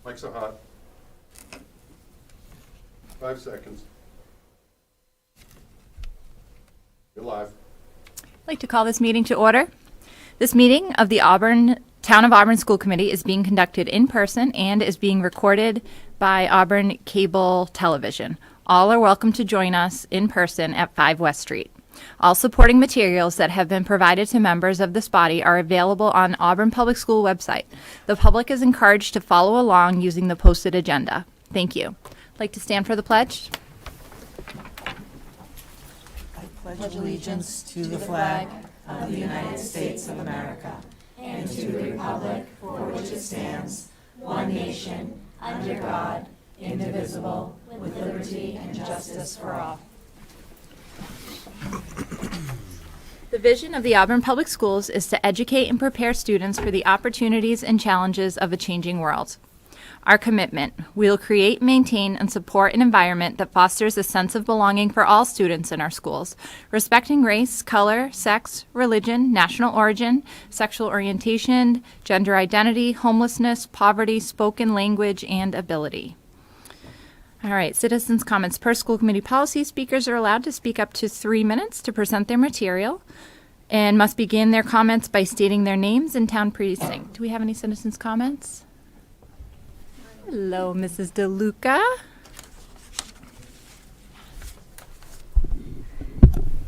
Mics are hot. 5 seconds. You're live. I'd like to call this meeting to order. This meeting of the Town of Auburn School Committee is being conducted in person and is being recorded by Auburn Cable Television. All are welcome to join us in person at 5 West Street. All supporting materials that have been provided to members of this body are available on Auburn Public School website. The public is encouraged to follow along using the posted agenda. Thank you. I'd like to stand for the pledge. Pledge allegiance to the flag of the United States of America and to the republic for which it stands, one nation, under God, indivisible, with liberty and justice for all. The vision of the Auburn Public Schools is to educate and prepare students for the opportunities and challenges of a changing world. Our commitment: we will create, maintain, and support an environment that fosters a sense of belonging for all students in our schools, respecting race, color, sex, religion, national origin, sexual orientation, gender identity, homelessness, poverty, spoken language, and ability. All right, citizens' comments. Per school committee policy, speakers are allowed to speak up to 3 minutes to present their material and must begin their comments by stating their names and town precinct. Do we have any citizens' comments? Hello, Mrs. DeLuca.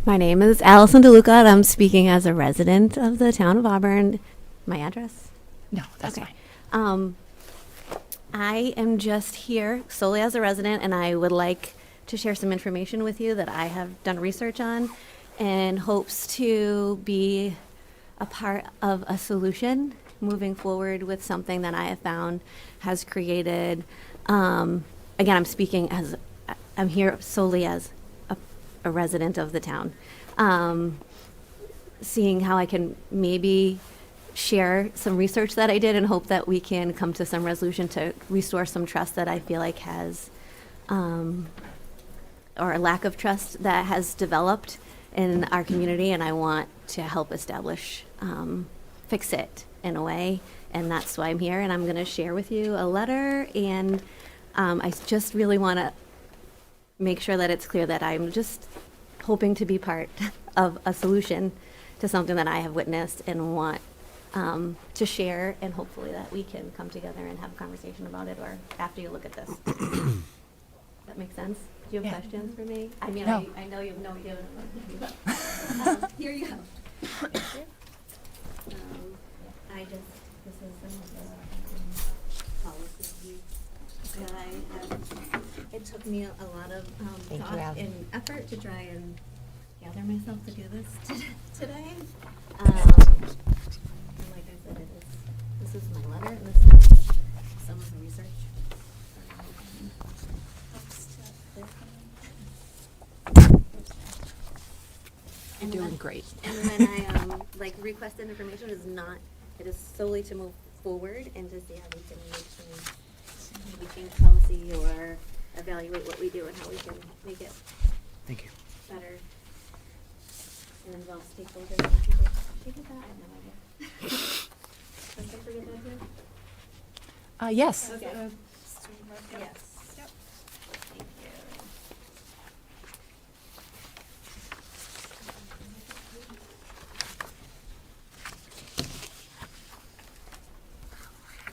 My name is Allison DeLuca, and I'm speaking as a resident of the town of Auburn. My address? No, that's Okay. fine. I am just here solely as a resident, and I would like to share some information with you that I have done research on in hopes to be a part of a solution moving forward with something that I have found has created, again, I'm here solely as a resident of the town. Seeing how I can maybe share some research that I did and hope that we can come to some resolution to restore some trust that I feel like has, or a lack of trust that has developed in our community, and I want to help establish, fix it in a way, and that's why I'm here, and I'm going to share with you a letter, and I just really want to make sure that it's clear that I'm just hoping to be part of a solution to something that I have witnessed and want to share, and hopefully that we can come together and have a conversation about it, or after you look at this. That makes sense? Do you have Yeah. questions for me? I mean, No. I know you have no idea. Here you go. This is some of the policies that I have. It took me a lot of thought and effort to try and gather myself to do this today. And like I said, this is my letter, and this is some of the research. You're doing great. And when I requested information, it is solely to move forward and to see how we can maybe change policy or evaluate what we do and how we can make it Thank you. better and involve stakeholders. And people. Did you get that? I have no idea. Did I forget that too? Yes. Okay. Yes. Thank you.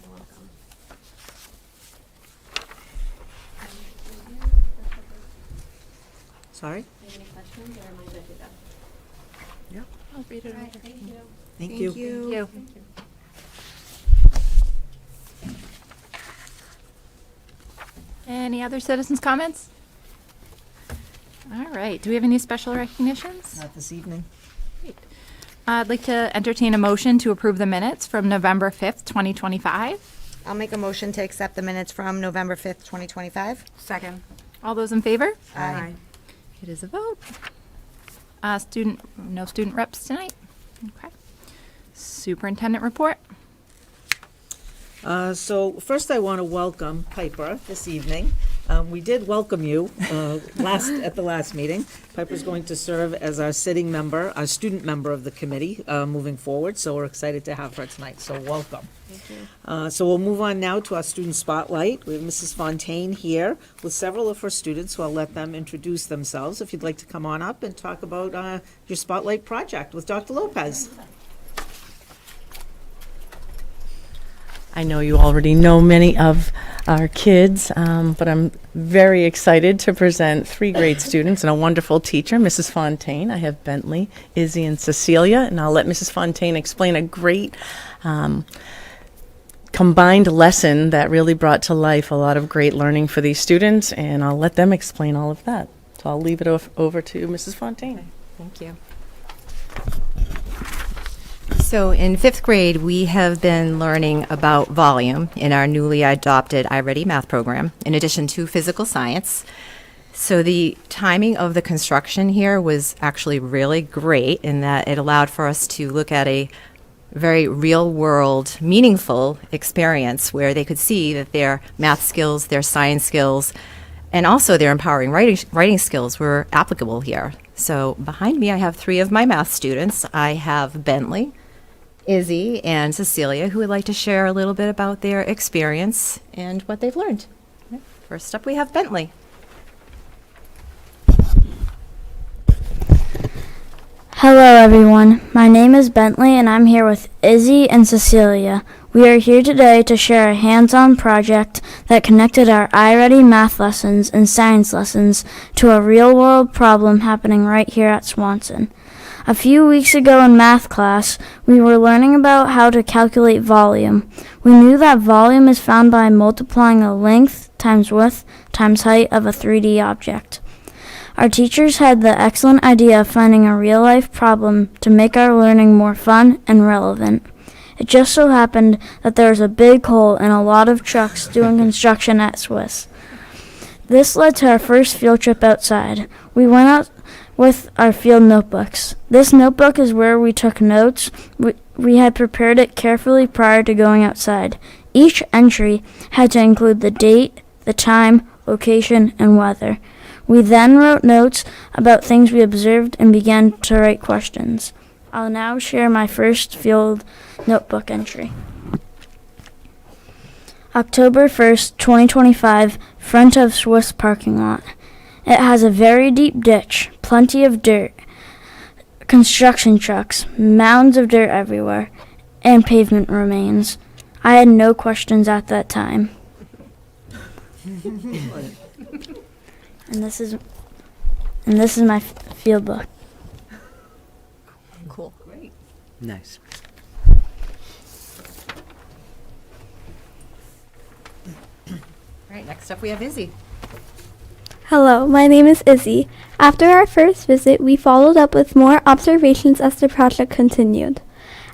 You're welcome. Sorry? Do you have any questions, or am I good to go? Yeah. I'll read it. All right, thank you. Thank you. Thank you. Thank you. Any other citizens' comments? All right. Do we have any special recognitions? Not this evening. Great. I'd like to entertain a motion to approve the minutes from November 5th, 2025. I'll make a motion to accept the minutes from November 5th, 2025. Second. All those in favor? Aye. It is a vote. No student reps tonight? Okay. Superintendent report? So first I want to welcome Piper this evening. We did welcome you at the last meeting. Piper's going to serve as our sitting member, our student member of the committee moving forward, so we're excited to have her tonight, so welcome. So we'll move on now to our student spotlight. We have Mrs. Fontaine here with several of her students, so I'll let them introduce themselves. If you'd like to come on up and talk about your spotlight project with Dr. Lopez. I know you already know many of our kids, but I'm very excited to present 3 great students and a wonderful teacher, Mrs. Fontaine. I have Bentley, Izzy, and Cecilia, and I'll let Mrs. Fontaine explain a great combined lesson that really brought to life a lot of great learning for these students, and I'll let them explain all of that. So I'll leave it over to Mrs. Fontaine. Thank you. So in 5th grade, we have been learning about volume in our newly adopted iReady math program, in addition to physical science. So the timing of the construction here was actually really great in that it allowed for us to look at a very real-world, meaningful experience where they could see that their math skills, their science skills, and also their empowering writing skills were applicable here. So behind me, I have 3 of my math students. I have Bentley, Izzy, and Cecilia, who would like to share a little bit about their experience and what they've learned. First up, we have Bentley. Hello everyone, my name is Bentley and I'm here with Izzy and Cecilia. We are here today to share a hands-on project that connected our iReady math lessons and science lessons to a real-world problem happening right here at Swanson. A few weeks ago in math class, we were learning about how to calculate volume. We knew that volume is found by multiplying the length times width times height of a 3D object. Our teachers had the excellent idea of finding a real-life problem to make our learning more fun and relevant. It just so happened that there was a big hole and a lot of trucks doing construction at Swiss. This led to our first field trip outside. We went out with our field notebooks. This notebook is where we took notes. We had prepared it carefully prior to going outside. Each entry had to include the date, the time, location, and weather. We then wrote notes about things we observed and began to write questions. I'll now share my first field notebook entry. October 1st, 2025, front of Swiss parking lot. It has a very deep ditch, plenty of dirt, construction trucks, mounds of dirt everywhere, and pavement remains. I had no questions at that time. And this is my field book. Cool. Great. Nice. All right, next up we have Izzy. Hello, my name is Izzy. After our first visit, we followed up with more observations as the project continued.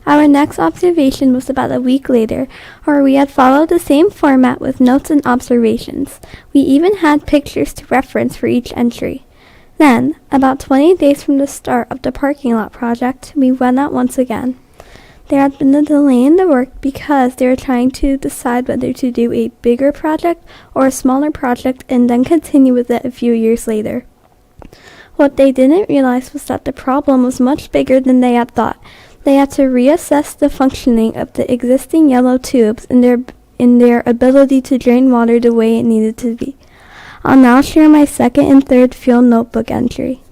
Our next observation was about a week later, where we had followed the same format with notes and observations. We even had pictures to reference for each entry. Then, about 20 days from the start of the parking lot project, we went out once again. There had been a delay in the work because they were trying to decide whether to do a bigger project or a smaller project and then continue with it a few years later. What they didn't realize was that the problem was much bigger than they had thought. They had to reassess the functioning of the existing yellow tubes and their ability to drain water the way it needed to be. I'll now share my second and third field notebook entry.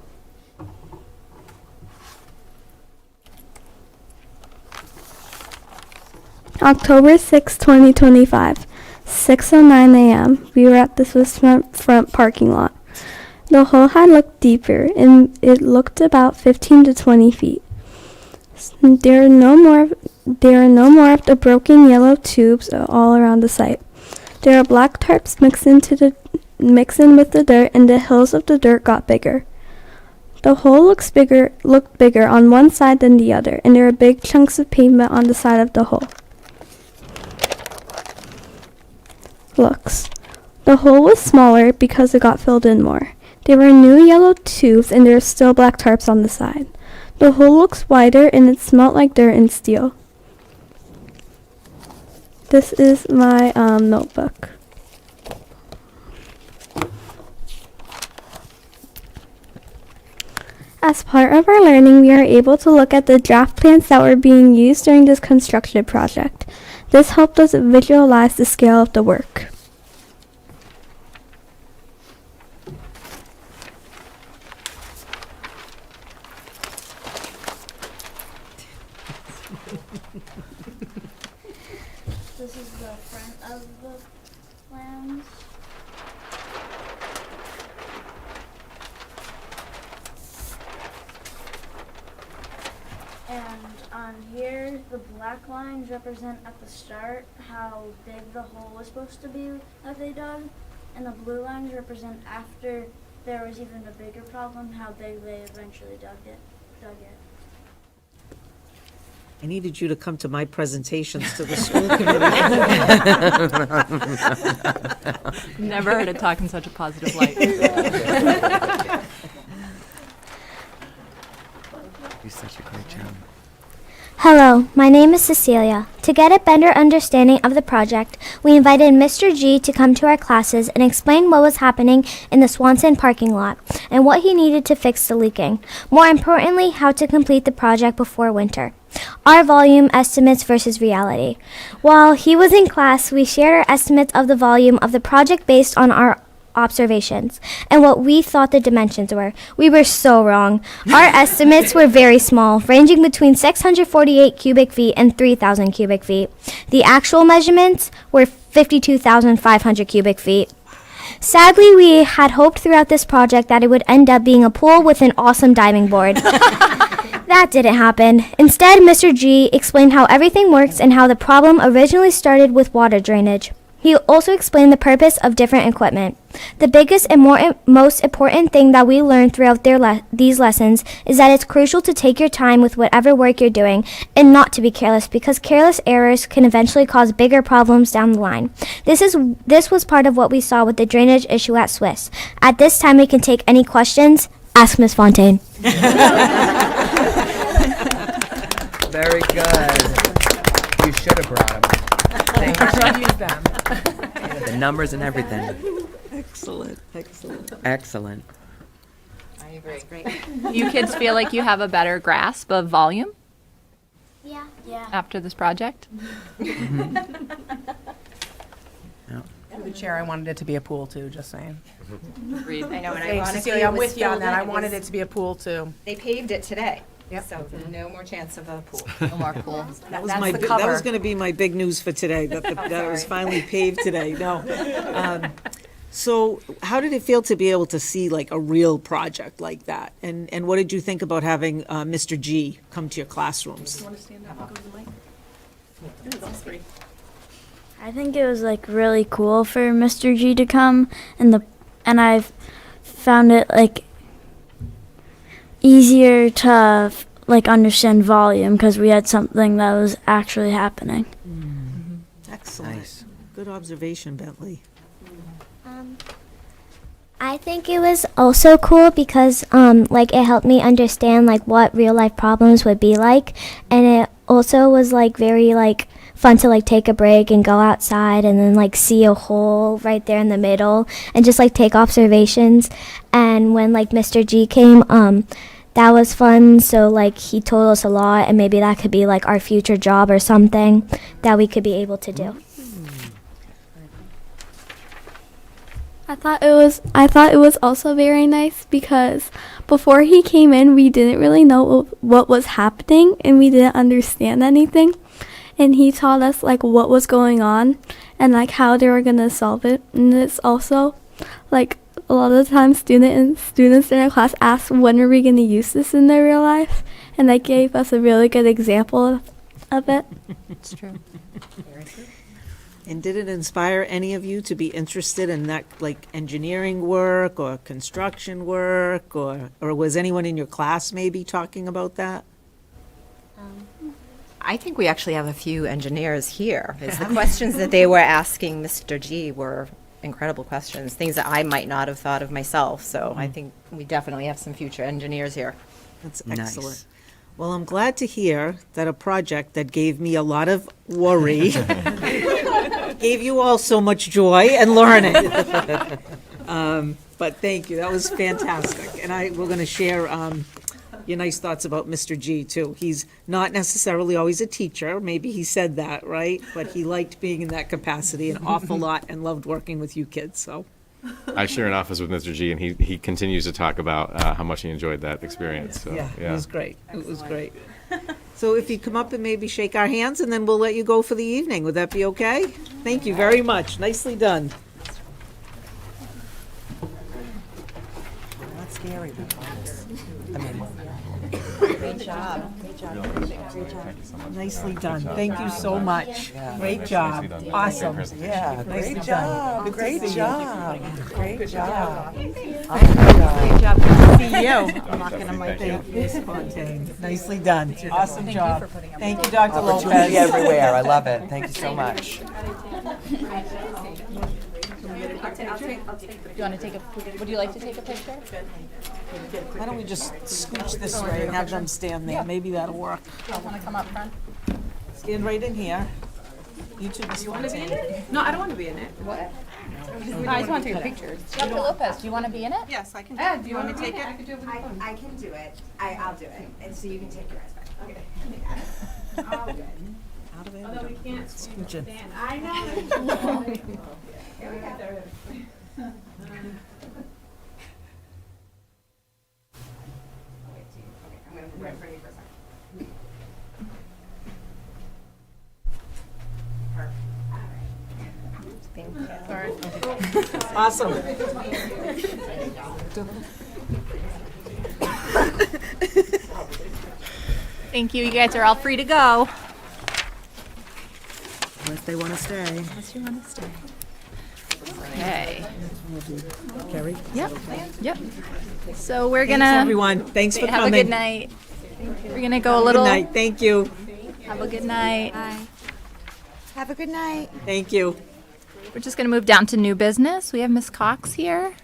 October 6, 2025, 6:09 a.m. We were at the Swiss front parking lot. The hole had looked deeper, and it looked about 15 to 20 feet. There are no more of the broken yellow tubes all around the site. There are black tarps mixed in with the dirt, and the hills of the dirt got bigger. The hole looked bigger on one side than the other, and there are big chunks of pavement on the side of the hole. The hole was smaller because it got filled in more. There were new yellow tubes, and there are still black tarps on the side. The hole looks wider, and it smelled like dirt and steel. This is my notebook. As part of our learning, we are able to look at the draft plans that were being used during this construction project. This helped us visualize the scale of the work. This is the front of the plans. And on here, the black lines represent at the start how big the hole was supposed to be that they dug, and the blue lines represent after there was even a bigger problem, how big they eventually dug it. I needed you to come to my presentations to the school committee. Never heard it talk in such a positive light. Do such a great job. Hello, my name is Cecilia. To get a better understanding of the project, we invited Mr. G to come to our classes and explain what was happening in the Swanson parking lot and what he needed to fix the leaking. More importantly, how to complete the project before winter. Our volume estimates versus reality. While he was in class, we shared our estimates of the volume of the project based on our observations and what we thought the dimensions were. We were so wrong. Our estimates were very small, ranging between 648 cubic feet and 3,000 cubic feet. The actual measurements were 52,500 cubic feet. Sadly, we had hoped throughout this project that it would end up being a pool with an awesome diving board. That didn't happen. Instead, Mr. G explained how everything works and how the problem originally started with water drainage. He also explained the purpose of different equipment. The biggest and most important thing that we learned throughout these lessons is that it's crucial to take your time with whatever work you're doing and not to be careless, because careless errors can eventually cause bigger problems down the line. This was part of what we saw with the drainage issue at Swiss. At this time, we can take any questions. Ask Ms. Fontaine. Very good. You should have brought them. The numbers and everything. Excellent, excellent. Excellent. I agree. You kids feel like you have a better grasp of volume Yeah. after this project? Through the chair, I wanted it to be a pool too, just saying. Agreed. I know, and Hey, ironically, Cecilia, I'm it was with you on filled that. in. I wanted it to be a pool too. They paved it today. Yep. So no more chance of a pool. No more pool. That was That's the that cover. was going to be my big news for today, that it was finally paved today. No. So how did it feel to be able to see like a real project like that? And what did you think about having Mr. G come to your classrooms? I think it was like really cool for Mr. G to come, and I've found it like easier to like understand volume because we had something that was actually happening. Excellent. Nice. Good observation, Bentley. I think it was also cool because like it helped me understand like what real life problems would be like, and it also was like very like fun to like take a break and go outside and then like see a hole right there in the middle and just like take observations. And when like Mr. G came, that was fun. So like he told us a lot, and maybe that could be like our future job or something that we could be able to do. I thought it was also very nice because before he came in, we didn't really know what was happening and we didn't understand anything. And he taught us like what was going on and like how they were gonna solve it. And it's also like a lot of the time students in our class ask, when are we gonna use this in their real life? And they gave us a really good example of it. It's true. And did it inspire any of you to be interested in that, like engineering work or construction work, or was anyone in your class maybe talking about that? I think we actually have a few engineers here. It's the questions that they were asking Mr. G were incredible questions, things that I might not have thought of myself. So I think we definitely have some future engineers here. That's Nice. excellent. Well, I'm glad to hear that a project that gave me a lot of worry gave you all so much joy and learning. But thank you, that was fantastic. And we're going to share your nice thoughts about Mr. G, too. He's not necessarily always a teacher, maybe he said that, right? But he liked being in that capacity an awful lot and loved working with you kids, so. I share an office with Mr. G, and he continues to talk about how much he enjoyed that experience. So, Yeah, it was great. It was great. So if you come up and maybe shake our hands, and then we'll let you go for the evening. Would that be okay? Thank you very much. Nicely done. Not scary, but honest. I mean, Great job. Great job. Great job. Nicely done. Thank you so much. Great job. Awesome. yeah, Nicely great done. job. Good to Great see you. job. Great job. Great job. Good to see you. I'm not gonna mic you. Thank you, Fontaine. Nicely done. Awesome job. Thank you, Dr. Opportunity Lopez. everywhere. I love it. Thank you so much. Do you want to take a, would you like to take a picture? Why don't we just scooch this way and have them stand there? Maybe that'll work. I want to come up front. Stand right in here. You two, Miss Fontaine. No, I don't want to be in it. What? I just want to take a picture. Dr. Lopez, do you want to be in it? Yes, I can. Do you want me to take it? I can do it with the phone. I can do it. I'll do it. And so you can take your eyes back. Okay. All good. Out of it. Although we can't Scooching. stand. I know. Here we go. I'm gonna put it in front of you for a second. Awesome. Thank you. You guys are all free to go. Unless they want to stay. Unless you want to stay. Okay. Carrie? Yep. Yep. So we're Thanks, gonna everyone. Thanks for have coming. a good night. We're gonna go a Good little. night. Thank you. Have a good night. Have a good night. Thank you. We're just gonna move down to new business. We have Miss Cox here.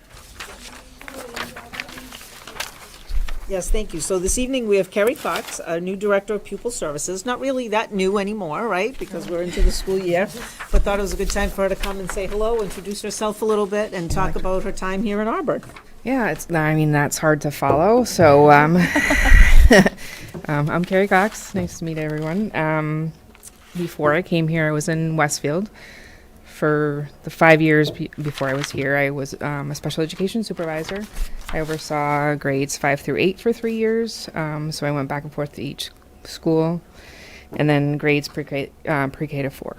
Yes, thank you. So this evening, we have Carrie Cox, our new Director of Pupil Services. Not really that new anymore, right, because we're into the school year, but thought it was a good time for her to come and say hello, introduce herself a little bit, and talk about her time here in Auburn. Yeah, I mean, that's hard to follow. So, I'm Carrie Cox. Nice to meet everyone. Before I came here, I was in Westfield. For the 5 years before I was here, I was a special education supervisor. I oversaw grades 5 through 8 for 3 years. So I went back and forth to each school, and then grades pre-K to 4.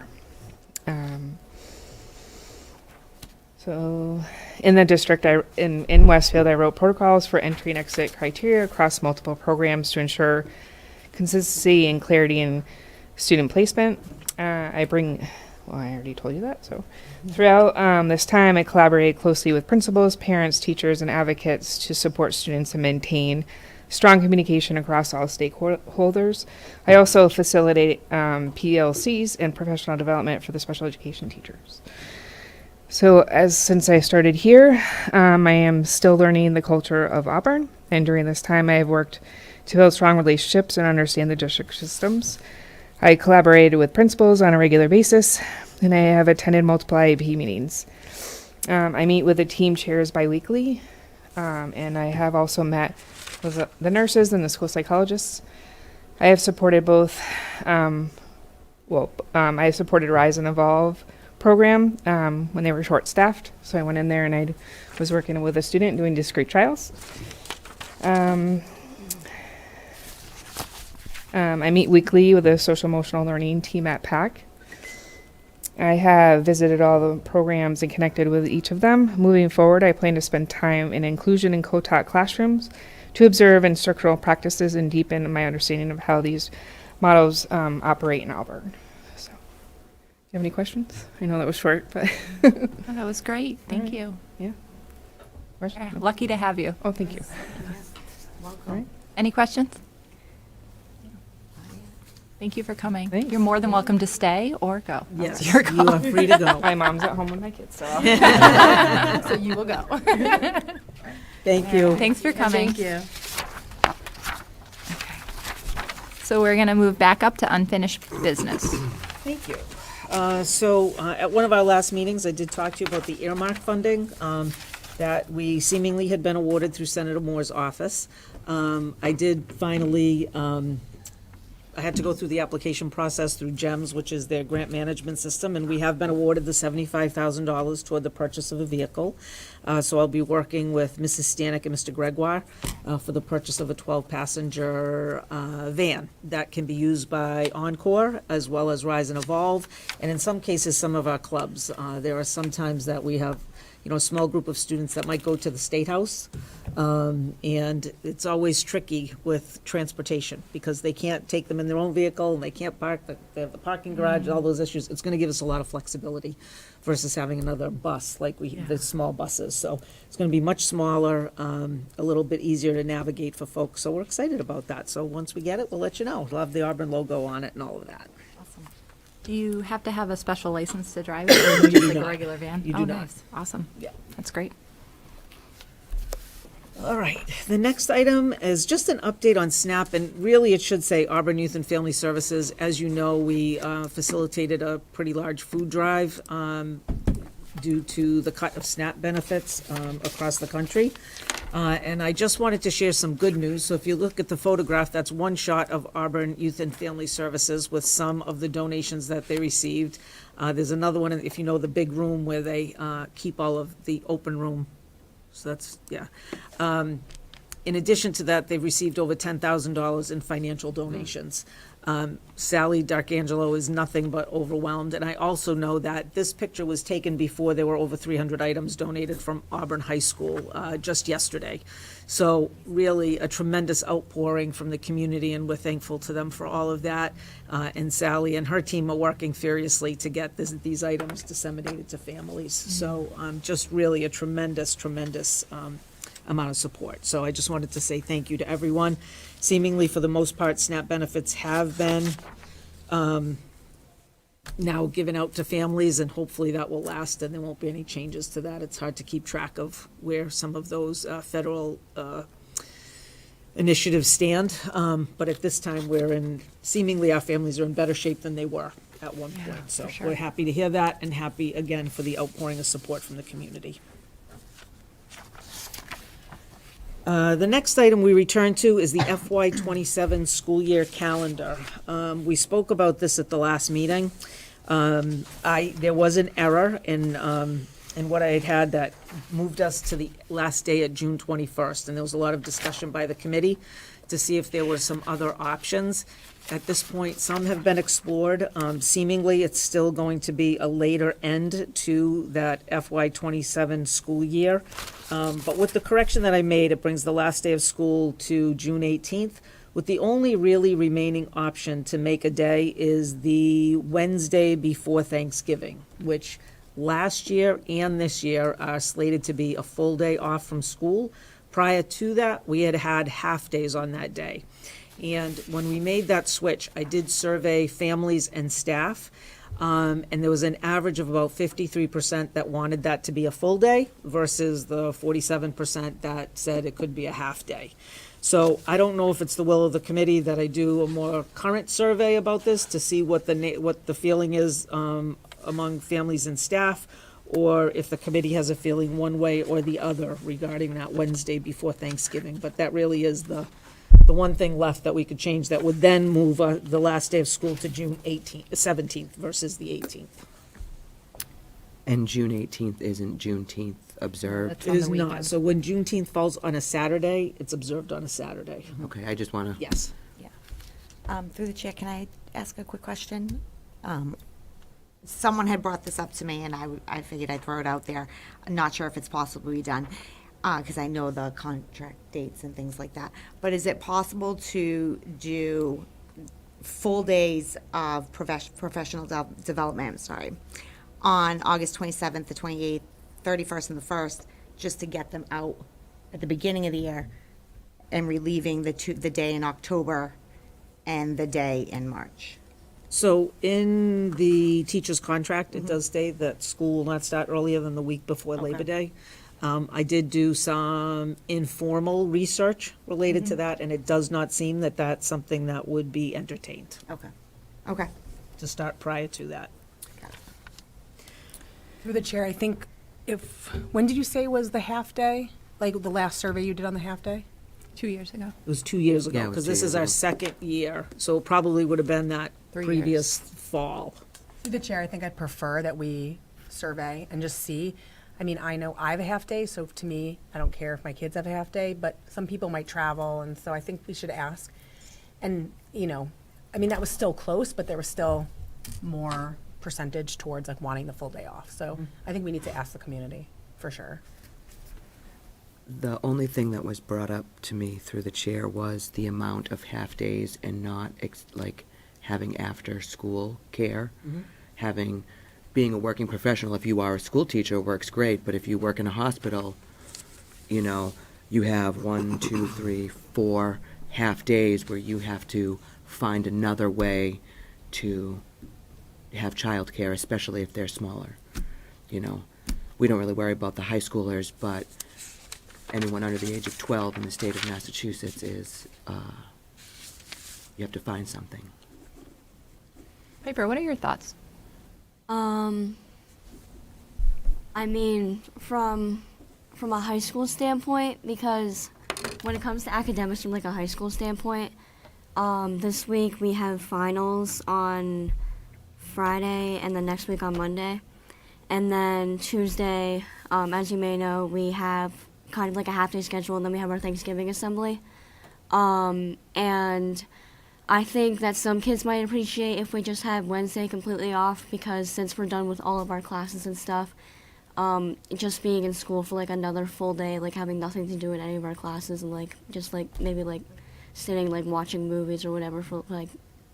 So in the district, in Westfield, I wrote protocols for entry and exit criteria across multiple programs to ensure consistency and clarity in student placement. Well, I already told you that. So throughout this time, I collaborated closely with principals, parents, teachers, and advocates to support students and maintain strong communication across all stakeholders. I also facilitate PLCs and professional development for the special education teachers. So since I started here, I am still learning the culture of Auburn. And during this time, I have worked to build strong relationships and understand the district systems. I collaborated with principals on a regular basis, and I have attended multiple IEP meetings. I meet with the team chairs biweekly, and I have also met with the nurses and the school psychologists. I have supported both, I supported Rise and Evolve program when they were short-staffed. So I went in there and I was working with a student doing discrete trials. I meet weekly with the social emotional learning team at PAC. I have visited all the programs and connected with each of them. Moving forward, I plan to spend time in inclusion and co-taught classrooms to observe instructional practices and deepen my understanding of how these models operate in Auburn. So, do you have any questions? I know that was short, but That was great. Thank you. Yeah. Yeah, lucky to have you. Oh, thank you. Welcome. All right. Any questions? Thank you for coming. Thanks. You're more than welcome to stay or go. Yes, It's your you call. are free to go. My mom's at home with my kids, so So you will go. Thank you. Thanks for coming. Thank you. So we're going to move back up to unfinished business. Thank you. So at one of our last meetings, I did talk to you about the earmark funding that we seemingly had been awarded through Senator Moore's office. I did finally, I had to go through the application process through GEMS, which is their grant management system, and we have been awarded the $75,000 toward the purchase of a vehicle. So I'll be working with Mrs. Stanek and Mr. Gregoire for the purchase of a 12-passenger van that can be used by Encore as well as Rise and Evolve, and in some cases, some of our clubs. There are some times that we have, a small group of students that might go to the State House, and it's always tricky with transportation because they can't take them in their own vehicle and they can't park, they have the parking garage, all those issues. It's going to give us a lot of flexibility versus having another bus like the small buses. So it's going to be much smaller, a little bit easier to navigate for folks. So we're excited about that. So once we get it, we'll let you know. We'll have the Auburn logo on it and all of that. Do you have to have a special license to drive it, or just like a regular van? You do not. Nice. Awesome. Yeah. That's great. All right, the next item is just an update on SNAP, and really it should say Auburn Youth and Family Services. As you know, we facilitated a pretty large food drive due to the cut of SNAP benefits across the country. And I just wanted to share some good news. So if you look at the photograph, that's one shot of Auburn Youth and Family Services with some of the donations that they received. There's another one, if you know, the big room where they keep all of the open room. So that's, yeah. In addition to that, they've received over $10,000 in financial donations. Sally D'Arcangelo is nothing but overwhelmed. And I also know that this picture was taken before there were over 300 items donated from Auburn High School just yesterday. So really a tremendous outpouring from the community, and we're thankful to them for all of that. And Sally and her team are working furiously to get these items disseminated to families. So just really a tremendous amount of support. So I just wanted to say thank you to everyone. Seemingly, for the most part, SNAP benefits have been now given out to families, and hopefully that will last and there won't be any changes to that. It's hard to keep track of where some of those federal initiatives stand. But at this time, seemingly our families are in better shape than they were at one point. So we're happy to hear that, and happy again for the outpouring of support from the community. The next item we return to is the FY27 school year calendar. We spoke about this at the last meeting. There was an error in what I had that moved us to the last day at June 21st, and there was a lot of discussion by the committee to see if there were some other options. At this point, some have been explored. Seemingly, it's still going to be a later end to that FY27 school year. But with the correction that I made, it brings the last day of school to June 18th, with the only really remaining option to make a day is the Wednesday before Thanksgiving, which last year and this year are slated to be a full day off from school. Prior to that, we had half days on that day. And when we made that switch, I did survey families and staff, and there was an average of about 53% that wanted that to be a full day versus the 47% that said it could be a half day. So I don't know if it's the will of the committee that I do a more current survey about this to see what the feeling is among families and staff, or if the committee has a feeling one way or the other regarding that Wednesday before Thanksgiving. But that really is the one thing left that we could change that would then move the last day of school to June 17th versus the 18th. And June 18th isn't Juneteenth observed? It is not. So when Juneteenth falls on a Saturday, it's observed on a Saturday. Okay, I just want to... Yes. Through the chair, can I ask a quick question? Someone had brought this up to me, and I figured I'd throw it out there. I'm not sure if it's possibly done, because I know the contract dates and things like that. But is it possible to do full days of professional development, on August 27th, the 28th, 31st, and the 1st, just to get them out at the beginning of the year and relieving the day in October and the day in March? So in the teacher's contract, it does state that school will not start earlier than the week before Labor Day. I did do some informal research related to that, and it does not seem that that's something that would be entertained. Okay. To start prior to that. Through the chair, I think when did you say was the half day? Like the last survey you did on the half day? 2 years ago. It was 2 years ago, Yeah, it was because 2 this years is our ago. second year, so it probably would have been that 3 previous fall. Through the chair, I think I'd prefer that we survey and just see. I mean, I know I have a half day, so to me, I don't care if my kids have a half day, but some people might travel, and so I think we should ask. And, you know, I mean, that was still close, but there was still more percentage towards like wanting the full day off. So I think we need to ask the community, for sure. The only thing that was brought up to me through the chair was the amount of half-days and not, like, having after-school care. Being a working professional, if you are a school teacher, works great, but if you work in a hospital, you know, you have 1, 2, 3, 4 half-days where you have to find another way to have childcare, especially if they're smaller. You know, we don't really worry about the high schoolers, but anyone under the age of 12 in the state of Massachusetts is, you have to find something. Piper, what are your thoughts? I mean, from a high school standpoint, because when it comes to academics from like a high school standpoint, this week we have finals on Friday and then next week on Monday. And then Tuesday, as you may know, we have kind of like a half-day schedule, and then we have our Thanksgiving assembly. And I think that some kids might appreciate if we just had Wednesday completely off, because since we're done with all of our classes and stuff, just being in school for like another full day, like having nothing to do in any of our classes, and like just like maybe like sitting like watching movies or whatever for like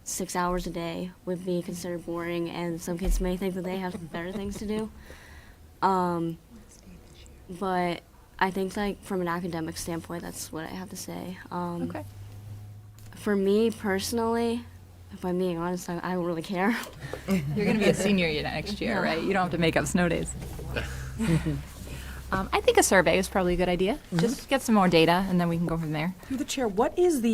6 hours a day would be considered boring, and some kids may think that they have better things to do. But I think like from an academic standpoint, that's what I have to say. Okay. For me personally, if I'm being honest, I don't really care. You're going to be a senior next year, right? You don't have to make up snow days. I think a survey is probably a good idea. Just get some more data, and then we can go from there. Through the chair, what is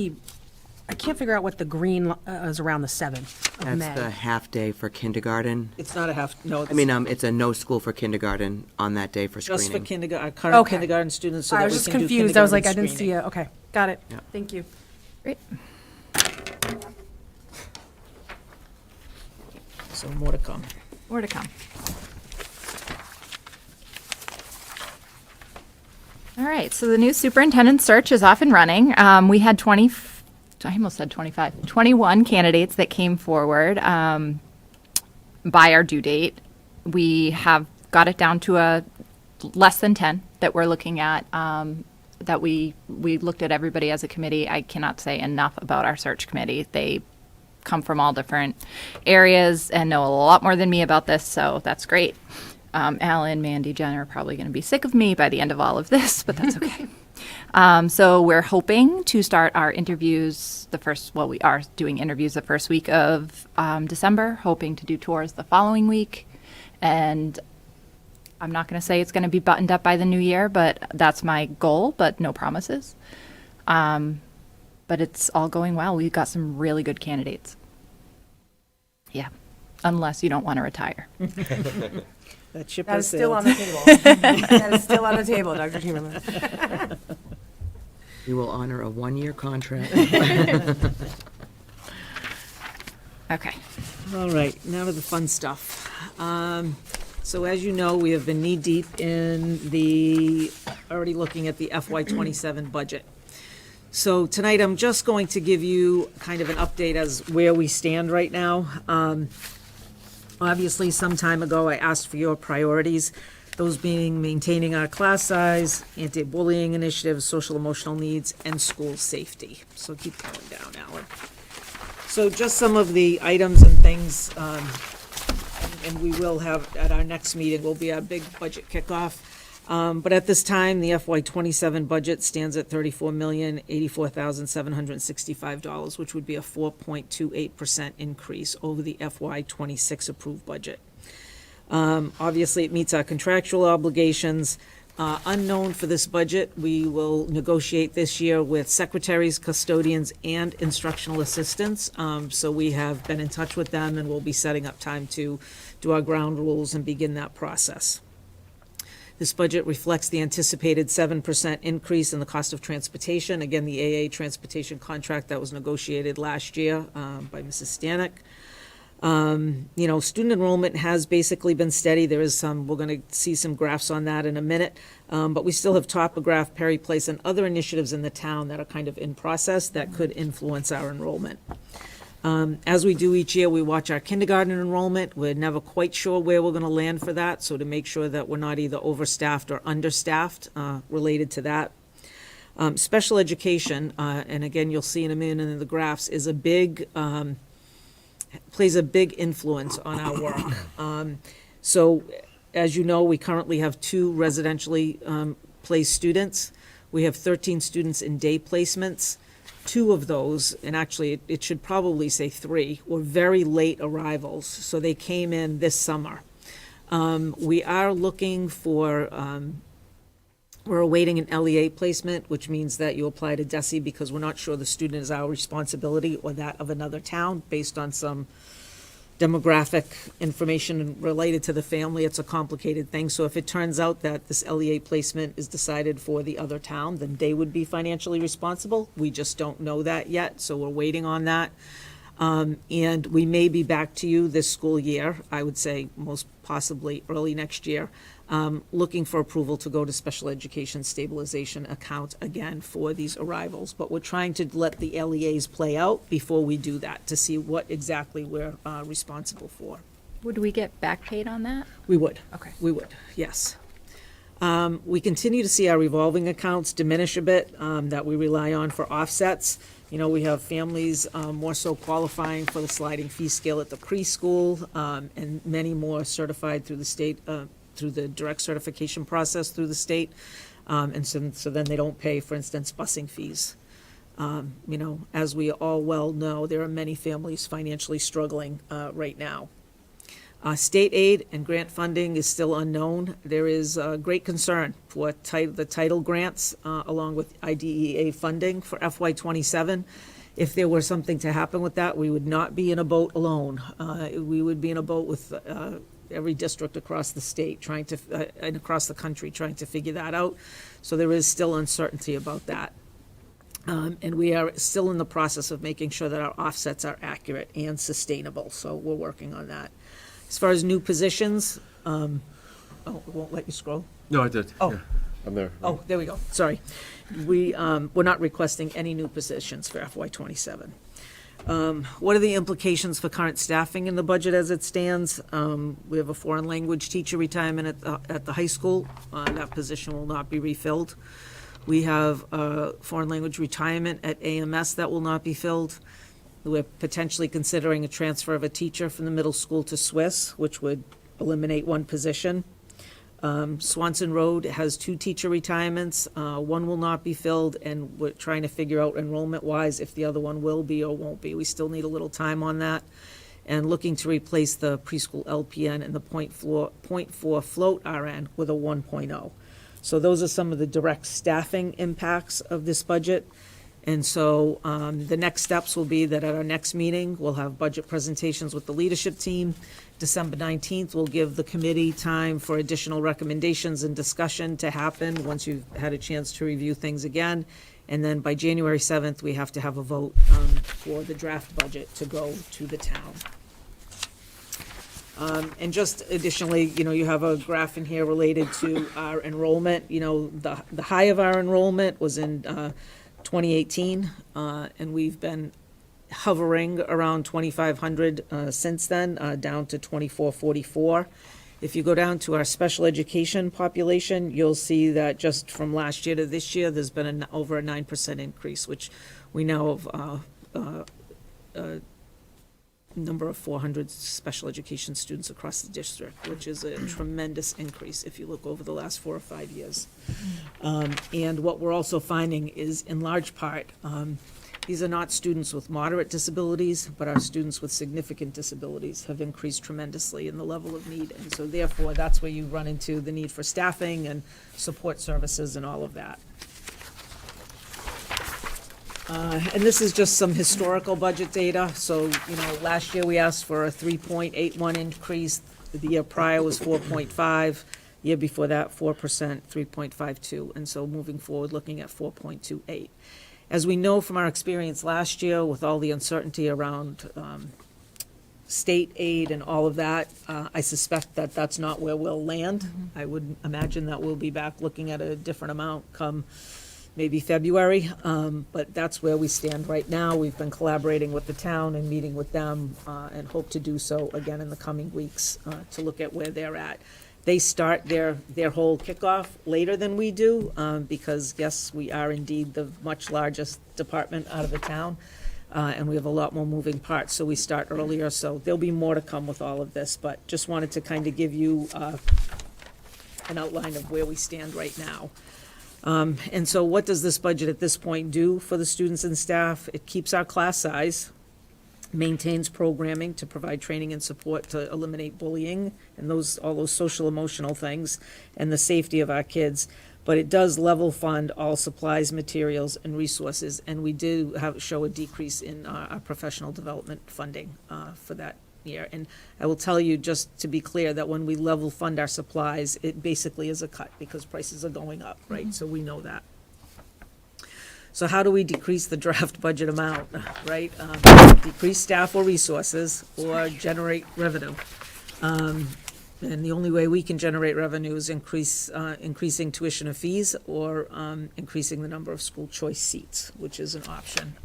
I can't figure out what the green is around the 7th of May. That's the half-day for kindergarten. It's not a half, no, I mean, it's a no school for kindergarten on that day for just screening. for kindergarten, current Okay. kindergarten students, so I that was we just can do confused. I was like, I kindergarten didn't see screening. it. Okay, got it. Yeah. Thank you. Great. So more to come. More to come. All right, so the new superintendent search is off and running. We had I almost said 25, 21 candidates that came forward by our due date. We have got it down to a less than 10 that we're looking at, that we looked at everybody as a committee. I cannot say enough about our search committee. They come from all different areas and know a lot more than me about this, so that's great. Alan, Mandy, Jen are probably going to be sick of me by the end of all of this, but that's okay. So we're hoping to start our interviews we are doing interviews the first week of December, hoping to do tours the following week. And I'm not going to say it's going to be buttoned up by the new year, but that's my goal, but no promises. But it's all going well. We've got some really good candidates. Yeah, unless you don't want to retire. That ship That has is still sailed. on the table. That is still on the table, Dr. Timmerman. We will honor a 1-year contract. Okay. All right, now to the fun stuff. So as you know, we have been knee-deep in already looking at the FY27 budget. So tonight, I'm just going to give you kind of an update as where we stand right now. Obviously, some time ago, I asked for your priorities, those being maintaining our class size, anti-bullying initiatives, social emotional needs, and school safety. So keep going down, Alan. So just some of the items and things, and we will have, at our next meeting, will be our big budget kickoff. But at this time, the FY27 budget stands at $34,084,765, which would be a 4.28% increase over the FY26 approved budget. Obviously, it meets our contractual obligations. Unknown for this budget, we will negotiate this year with secretaries, custodians, and instructional assistants. So we have been in touch with them, and we'll be setting up time to do our ground rules and begin that process. This budget reflects the anticipated 7% increase in the cost of transportation. Again, the AA transportation contract that was negotiated last year by Mrs. Stanek. Student enrollment has basically been steady. There is we're going to see some graphs on that in a minute. But we still have Topograph, Perry Place, and other initiatives in the town that are kind of in process that could influence our enrollment. As we do each year, we watch our kindergarten enrollment. We're never quite sure where we're going to land for that, so to make sure that we're not either overstaffed or understaffed related to that. Special education, and again, you'll see in a minute in the graphs, is a big plays a big influence on our work. So, as you know, we currently have 2 residentially placed students. We have 13 students in day placements. 2 of those, and actually it should probably say 3, were very late arrivals, so they came in this summer. We are looking for, we're awaiting an LEA placement, which means that you apply to DESE because we're not sure the student is our responsibility or that of another town based on some demographic information related to the family. It's a complicated thing. So if it turns out that this LEA placement is decided for the other town, then they would be financially responsible. We just don't know that yet, so we're waiting on that. And we may be back to you this school year, I would say most possibly early next year, looking for approval to go to special education stabilization account again for these arrivals. But we're trying to let the LEAs play out before we do that to see what exactly we're responsible for. Would we get back paid on that? We would. Okay. We would, yes. We continue to see our revolving accounts diminish a bit, that we rely on for offsets. We have families more so qualifying for the sliding fee scale at the preschool, and many more certified through the state, through the direct certification process through the state. And so then they don't pay, for instance, busing fees. As we all well know, there are many families financially struggling right now. State aid and grant funding is still unknown. There is great concern for the title grants along with IDEA funding for FY27. If there were something to happen with that, we would not be in a boat alone. We would be in a boat with every district across the state and across the country trying to figure that out. So there is still uncertainty about that. And we are still in the process of making sure that our offsets are accurate and sustainable. So we're working on that. As far as new positions, it won't let you scroll? No, I did. Oh. Yeah, I'm there. Oh, there we go. Sorry. We're not requesting any new positions for FY27. What are the implications for current staffing in the budget as it stands? We have a foreign language teacher retirement at the high school. That position will not be refilled. We have a foreign language retirement at AMS that will not be filled. We're potentially considering a transfer of a teacher from the middle school to Swiss, which would eliminate one position. Swanson Road has 2 teacher retirements. One will not be filled, and we're trying to figure out enrollment-wise if the other one will be or won't be. We still need a little time on that. And looking to replace the preschool LPN and the .4 float RN with a 1.0. So those are some of the direct staffing impacts of this budget. And so the next steps will be that at our next meeting, we'll have budget presentations with the leadership team. December 19th, we'll give the committee time for additional recommendations and discussion to happen once you've had a chance to review things again. And then by January 7th, we have to have a vote for the draft budget to go to the town. And just additionally, you have a graph in here related to our enrollment. The high of our enrollment was in 2018, and we've been hovering around 2,500 since then, down to 2,444. If you go down to our special education population, you'll see that just from last year to this year, there's been over a 9% increase, which we know of a number of 400 special education students across the district, which is a tremendous increase if you look over the last 4 or 5 years. And what we're also finding is, in large part, these are not students with moderate disabilities, but our students with significant disabilities have increased tremendously in the level of need. And so therefore, that's where you run into the need for staffing and support services and all of that. And this is just some historical budget data. So, last year we asked for a 3.81 increase. The year prior was 4.5. Year before that, 4%, 3.52, and so moving forward, looking at 4.28. As we know from our experience last year with all the uncertainty around state aid and all of that, I suspect that that's not where we'll land. I would imagine that we'll be back looking at a different amount come maybe February, but that's where we stand right now. We've been collaborating with the town and meeting with them, and hope to do so again in the coming weeks, to look at where they're at. They start their whole kickoff later than we do, because yes, we are indeed the much largest department out of the town, and we have a lot more moving parts, so we start earlier, so there'll be more to come with all of this, but just wanted to kind of give you an outline of where we stand right now. And so what does this budget at this point do for the students and staff? It keeps our class size, maintains programming to provide training and support to eliminate bullying and all those social emotional things, and the safety of our kids. But it does level fund all supplies, materials, and resources, and we do show a decrease in our professional development funding for that year. And I will tell you, just to be clear, that when we level fund our supplies, it basically is a cut because prices are going up, right? So we know that. So how do we decrease the draft budget amount, right? Decrease staff or resources, or generate revenue. And the only way we can generate revenue is increasing tuition or fees, or increasing the number of school choice seats, which is an option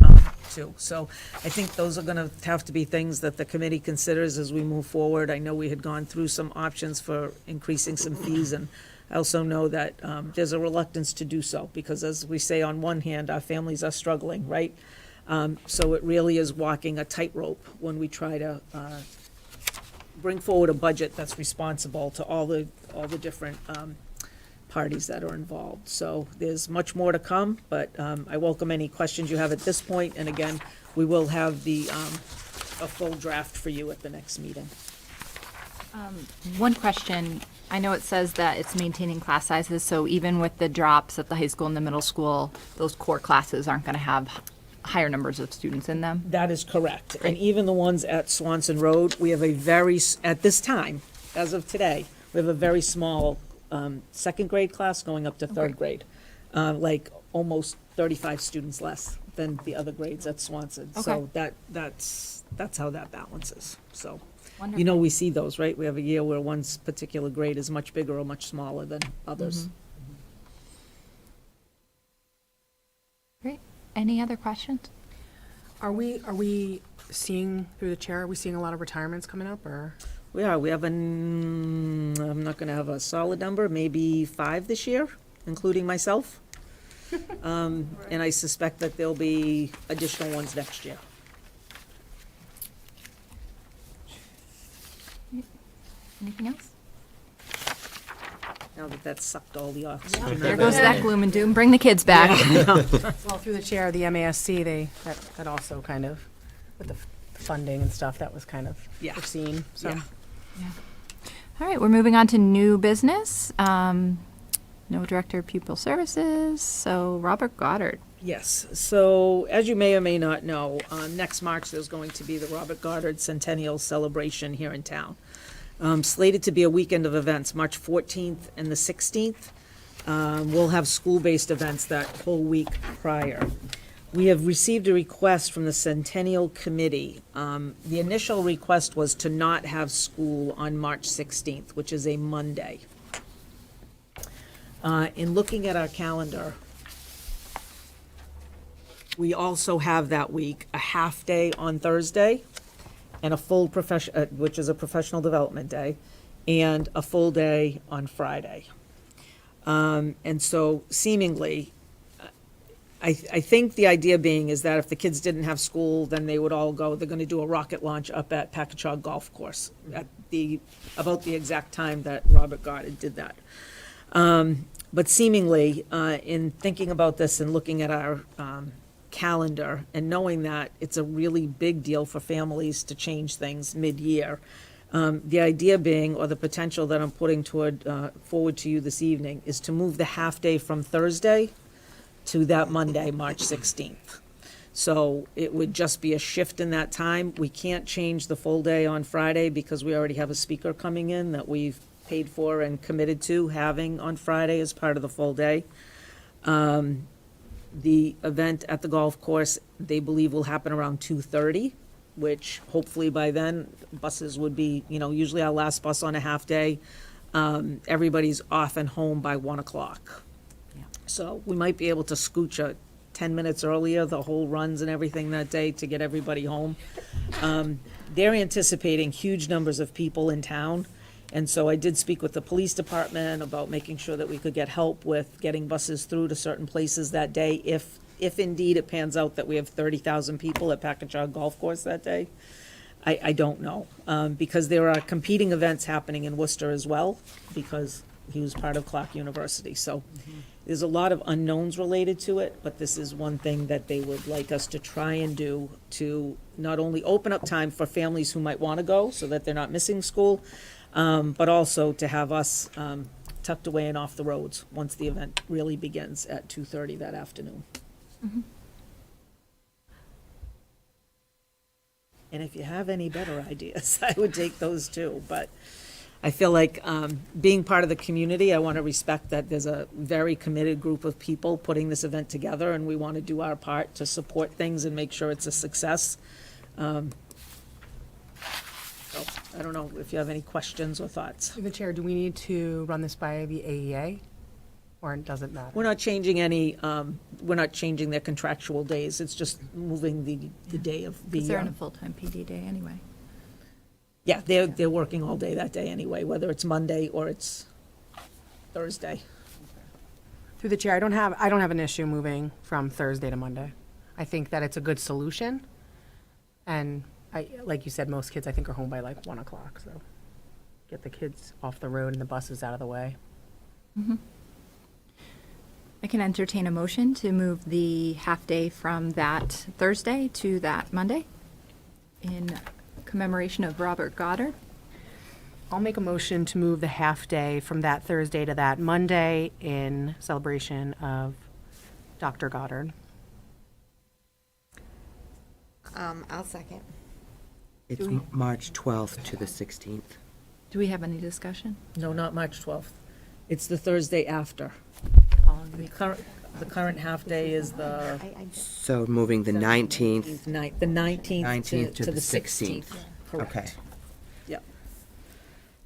too. So I think those are gonna have to be things that the committee considers as we move forward. I know we had gone through some options for increasing some fees, and I also know that there's a reluctance to do so, because as we say, on one hand, our families are struggling, right? So it really is walking a tightrope when we try to bring forward a budget that's responsible to all the different parties that are involved. So there's much more to come, but I welcome any questions you have at this point, and again, we will have a full draft for you at the next meeting. One question, I know it says that it's maintaining class sizes, so even with the drops at the high school and the middle school, those core classes aren't going to have higher numbers of students in them? That is correct. And even the ones at Swanson Road, we have at this time, as of today, we have a very small second grade class going up to third grade. Like almost 35 students less than the other grades at Swanson. So that's how that balances, so. Wonderful. You know, we see those, right? We have a year where one particular grade is much bigger or much smaller than others. Great. Any other questions? Are we seeing, through the chair, are we seeing a lot of retirements coming up, or? We are. We have I'm not going to have a solid number, maybe 5 this year, including myself. And I suspect that there'll be additional ones next year. Anything else? Now that that's sucked all the oxygen. There goes that gloom and doom. Bring the kids back. Well, through the chair of the MASC, that also kind of, with the funding and stuff, that was kind of foreseen, so. Yeah. All right, we're moving on to new business. No Director of Pupil Services, so Robert Goddard. Yes, so as you may or may not know, next March there's going to be the Robert Goddard Centennial Celebration here in town. Slated to be a weekend of events, March 14th and the 16th. We'll have school-based events that whole week prior. We have received a request from the Centennial Committee. The initial request was to not have school on March 16th, which is a Monday. In looking at our calendar, we also have that week a half-day on Thursday, and a full which is a professional development day, and a full day on Friday. And so seemingly, I think the idea being is that if the kids didn't have school, then they would all go, they're gonna do a rocket launch up at Packagug Golf Course at about the exact time that Robert Goddard did that. But seemingly, in thinking about this and looking at our calendar and knowing that it's a really big deal for families to change things mid-year, the idea being, or the potential that I'm putting forward to you this evening, is to move the half-day from Thursday to that Monday, March 16th. So it would just be a shift in that time. We can't change the full day on Friday because we already have a speaker coming in that we've paid for and committed to having on Friday as part of the full day. The event at the golf course, they believe will happen around 2:30, which hopefully by then, buses would be, usually our last bus on a half-day, everybody's off and home by 1 o'clock. So we might be able to scooch 10 minutes earlier, the whole runs and everything that day to get everybody home. They're anticipating huge numbers of people in town. And so I did speak with the police department about making sure that we could get help with getting buses through to certain places that day, if indeed it pans out that we have 30,000 people at Packagug Golf Course that day. I don't know, because there are competing events happening in Worcester as well, because he was part of Clark University. So there's a lot of unknowns related to it, but this is one thing that they would like us to try and do to not only open up time for families who might want to go so that they're not missing school, but also to have us tucked away and off the roads once the event really begins at 2:30 that afternoon. And if you have any better ideas, I would take those too. But I feel like being part of the community, I want to respect that there's a very committed group of people putting this event together, and we want to do our part to support things and make sure it's a success. So I don't know if you have any questions or thoughts. Through the chair, do we need to run this by the AEA, or does it matter? We're not changing we're not changing their contractual days. It's just moving the day of the. Because they're in a full-time PD day anyway. Yeah, they're working all day that day anyway, whether it's Monday or it's Thursday. Through the chair, I don't have an issue moving from Thursday to Monday. I think that it's a good solution. And like you said, most kids I think are home by like 1 o'clock, so get the kids off the road and the buses out of the way. I can entertain a motion to move the half-day from that Thursday to that Monday in commemoration of Robert Goddard. I'll make a motion to move the half-day from that Thursday to that Monday in celebration of Dr. Goddard. I'll second. It's March 12th to the 16th. Do we have any discussion? No, not March 12th. It's the Thursday after. Following The week. current half-day is the So moving the 19th. the 19th 19th to the 16th. Correct. Okay. Yep.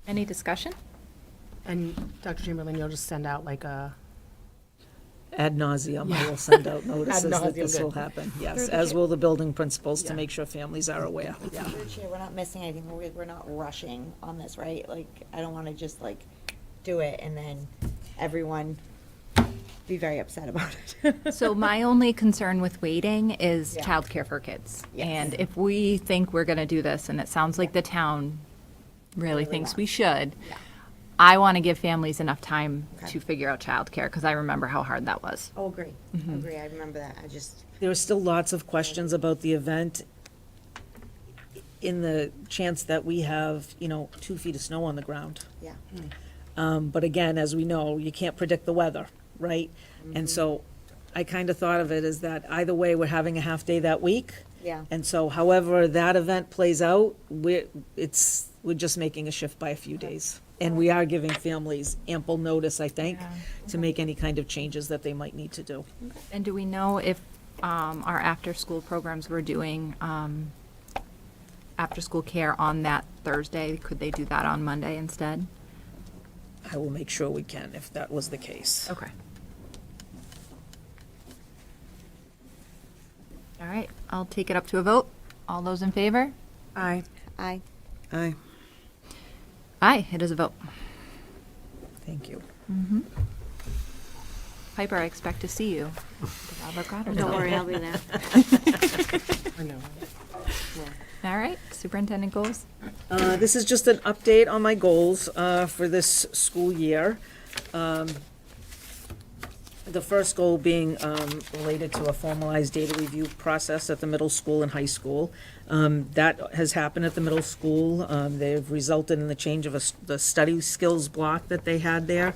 Any discussion? And Dr. Chamberlain, you'll just send out like a... Ad nauseum, I will send out notices Ad that nauseam, this will good. happen, yes, Through the as chair. will the building principals to Yeah. make sure families are aware, yeah. Through the chair, we're not missing anything. We're not rushing on this, right? Like, I don't want to just like do it and then everyone be very upset about it. So my only concern with waiting is Yeah. childcare for kids. Yes. And if we think we're going to do this, and it sounds like the town really thinks well. we should, Yeah. I want to give families enough time Okay. to figure out childcare, because I remember how hard that was. Oh, agree. Agree. I remember that. I just, There are still lots of questions about the event in the chance that we have, 2 feet of snow on the ground. yeah. But again, as we know, you can't predict the weather, right? And so I kind of thought of it as that either way, we're having a half-day that week. Yeah. And so however that event plays out, we're just making a shift by a few days. And we are giving families ample notice, I think, to make any kind of changes that they might need to do. And do we know if our after-school programs were doing after-school care on that Thursday? Could they do that on Monday instead? I will make sure we can if that was the case. Okay. All right, I'll take it up to a vote. All those in favor? Aye. Aye. Aye. Aye, it is a vote. Thank you. Piper, I expect to see you. at the Robert Goddard Don't event. worry, I'll be there. I know. All right, superintendent goals? This is just an update on my goals for this school year. The first goal being related to a formalized data review process at the middle school and high school. That has happened at the middle school. They've resulted in the change of the study skills block that they had there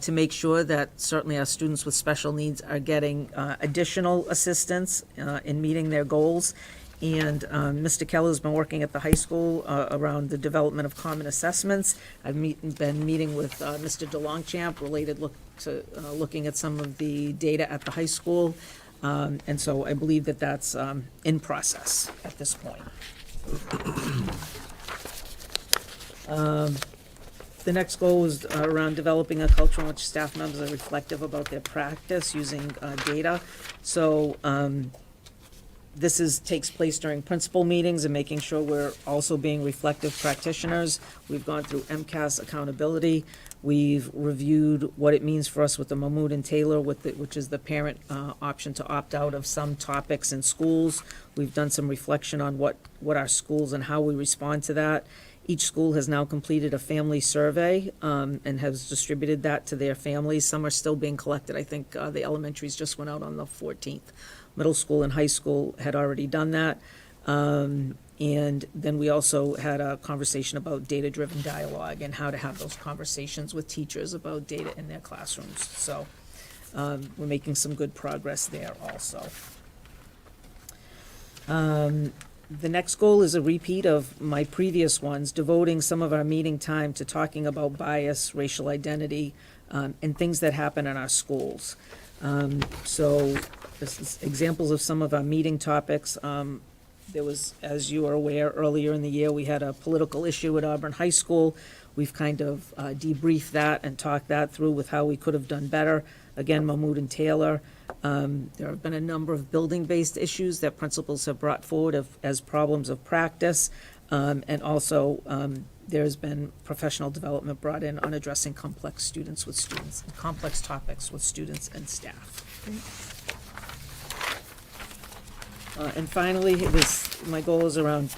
to make sure that certainly our students with special needs are getting additional assistance in meeting their goals. And Mr. Keller's been working at the high school around the development of common assessments. I've been meeting with Mr. DeLongchamp related to looking at some of the data at the high school. And so I believe that that's in process at this point. The next goal is around developing a culture in which staff members are reflective about their practice using data. So takes place during principal meetings and making sure we're also being reflective practitioners. We've gone through MCAS accountability. We've reviewed what it means for us with the Mahmood and Taylor, which is the parent option to opt out of some topics in schools. We've done some reflection on what our schools and how we respond to that. Each school has now completed a family survey and has distributed that to their families. Some are still being collected. I think the elementaries just went out on the 14th. Middle school and high school had already done that. And then we also had a conversation about data-driven dialogue and how to have those conversations with teachers about data in their classrooms. So we're making some good progress there also. The next goal is a repeat of my previous ones, devoting some of our meeting time to talking about bias, racial identity, and things that happen in our schools. So this is examples of some of our meeting topics. There was, as you are aware, earlier in the year, we had a political issue at Auburn High School. We've kind of debriefed that and talked that through with how we could have done better. Again, Mahmood and Taylor. There have been a number of building-based issues that principals have brought forward as problems of practice. And also, there's been professional development brought in on addressing complex topics with students and staff. And finally, my goal is around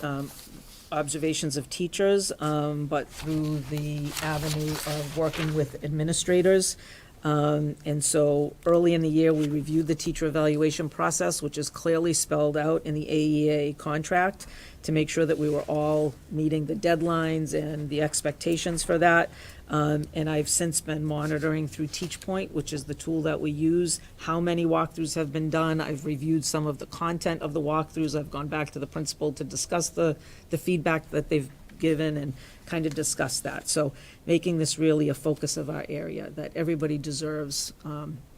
observations of teachers, but through the avenue of working with administrators. And so early in the year, we reviewed the teacher evaluation process, which is clearly spelled out in the AEA contract, to make sure that we were all meeting the deadlines and the expectations for that. And I've since been monitoring through TeachPoint, which is the tool that we use, how many walkthroughs have been done. I've reviewed some of the content of the walkthroughs. I've gone back to the principal to discuss the feedback that they've given and kind of discuss that. So making this really a focus of our area, that everybody deserves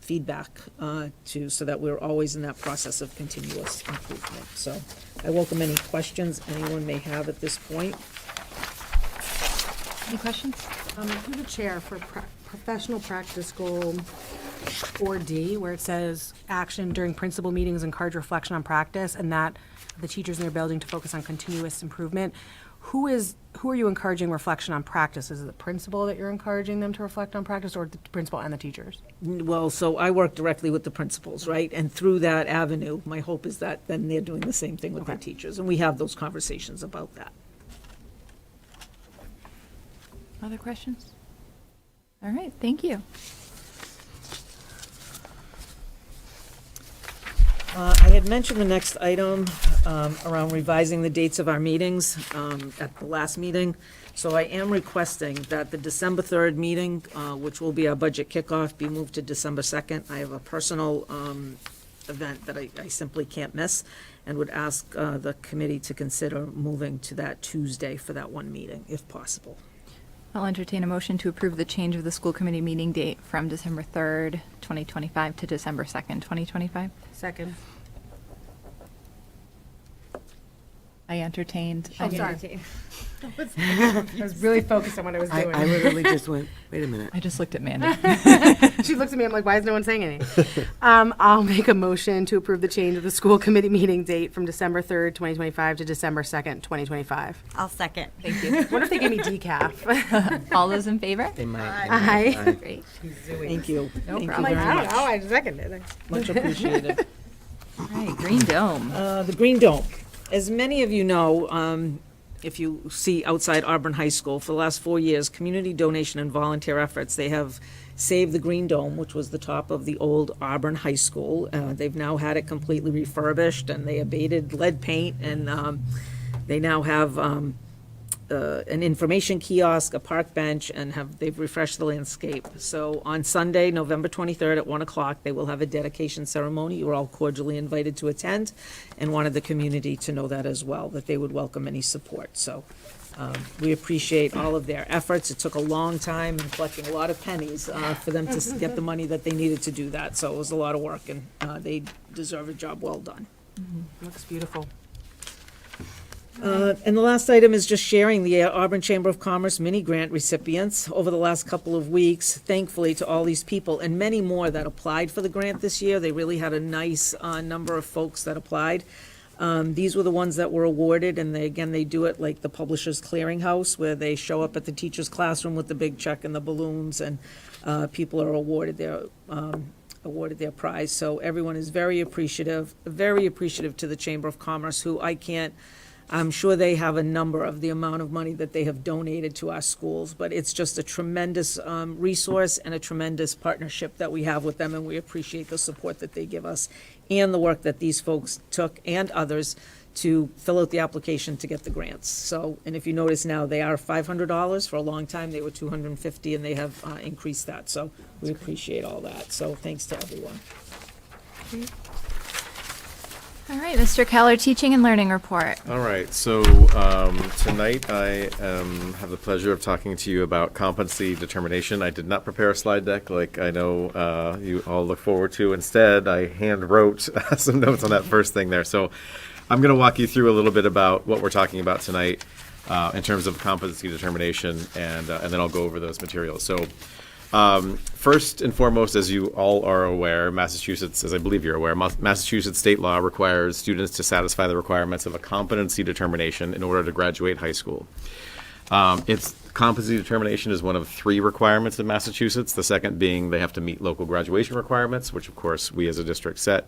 feedback so that we're always in that process of continuous improvement. So I welcome any questions anyone may have at this point. Any questions? Through the chair, for professional practice goal 4D, where it says action during principal meetings encourage reflection on practice, and that the teachers in their building to focus on continuous improvement. Who are you encouraging reflection on practice? Is it the principal that you're encouraging them to reflect on practice, or the principal and the teachers? Well, so I work directly with the principals, right? And through that avenue, my hope is that then they're doing the same thing with their teachers, and we have those conversations about that. Other questions? All right, thank you. I had mentioned the next item around revising the dates of our meetings at the last meeting. So I am requesting that the December 3rd meeting, which will be our budget kickoff, be moved to December 2nd. I have a personal event that I simply can't miss, and would ask the committee to consider moving to that Tuesday for that one meeting, if possible. I'll entertain a motion to approve the change of the school committee meeting date from December 3rd, 2025 to December 2nd, 2025. Second. I entertained. Oh, sorry. I was really focused on what I was doing. I literally just went, wait a minute. I just looked at Mandy. She looks at me, I'm like, why is no one saying anything? I'll make a motion to approve the change of the school committee meeting date from December 3rd, 2025 to December 2nd, 2025. I'll second. Thank you. What if they give me decaf? All those in favor? They might. Aye. Great. Thank you. No Thank problem. you very I much. don't know, I seconded it. Much appreciated. All right, Green Dome. The Green Dome. As many of you know, if you see outside Auburn High School, for the last 4 years, community donation and volunteer efforts, they have saved the Green Dome, which was the top of the old Auburn High School. They've now had it completely refurbished, and they abated lead paint, and they now have an information kiosk, a park bench, and they've refreshed the landscape. So on Sunday, November 23rd at 1 o'clock, they will have a dedication ceremony. You're all cordially invited to attend, and wanted the community to know that as well, that they would welcome any support. So we appreciate all of their efforts. It took a long time and collecting a lot of pennies for them to get the money that they needed to do that. So it was a lot of work, and they deserve a job well done. Looks beautiful. And the last item is just sharing the Auburn Chamber of Commerce mini grant recipients over the last couple of weeks. Thankfully to all these people and many more that applied for the grant this year. They really had a nice number of folks that applied. These were the ones that were awarded, and they do it like the Publishers Clearinghouse, where they show up at the teacher's classroom with the big check and the balloons, and people are awarded their prize. So everyone is very appreciative to the Chamber of Commerce, who I'm sure they have a number of the amount of money that they have donated to our schools, but it's just a tremendous resource and a tremendous partnership that we have with them, and we appreciate the support that they give us and the work that these folks took, and others, to fill out the application to get the grants. So, and if you notice now, they are $500. For a long time, they were $250, and they have increased that. So we appreciate all that. So thanks to everyone. All right, Mr. Keller, teaching and learning report. All right, so tonight I have the pleasure of talking to you about competency determination. I did not prepare a slide deck like I know you all look forward to. Instead, I hand wrote some notes on that first thing there. So I'm going to walk you through a little bit about what we're talking about tonight in terms of competency determination, and then I'll go over those materials. So first and foremost, as you all are aware, Massachusetts, as I believe you're aware, Massachusetts state law requires students to satisfy the requirements of a competency determination in order to graduate high school. Competency determination is one of 3 requirements in Massachusetts, the second being they have to meet local graduation requirements, which of course we as a district set.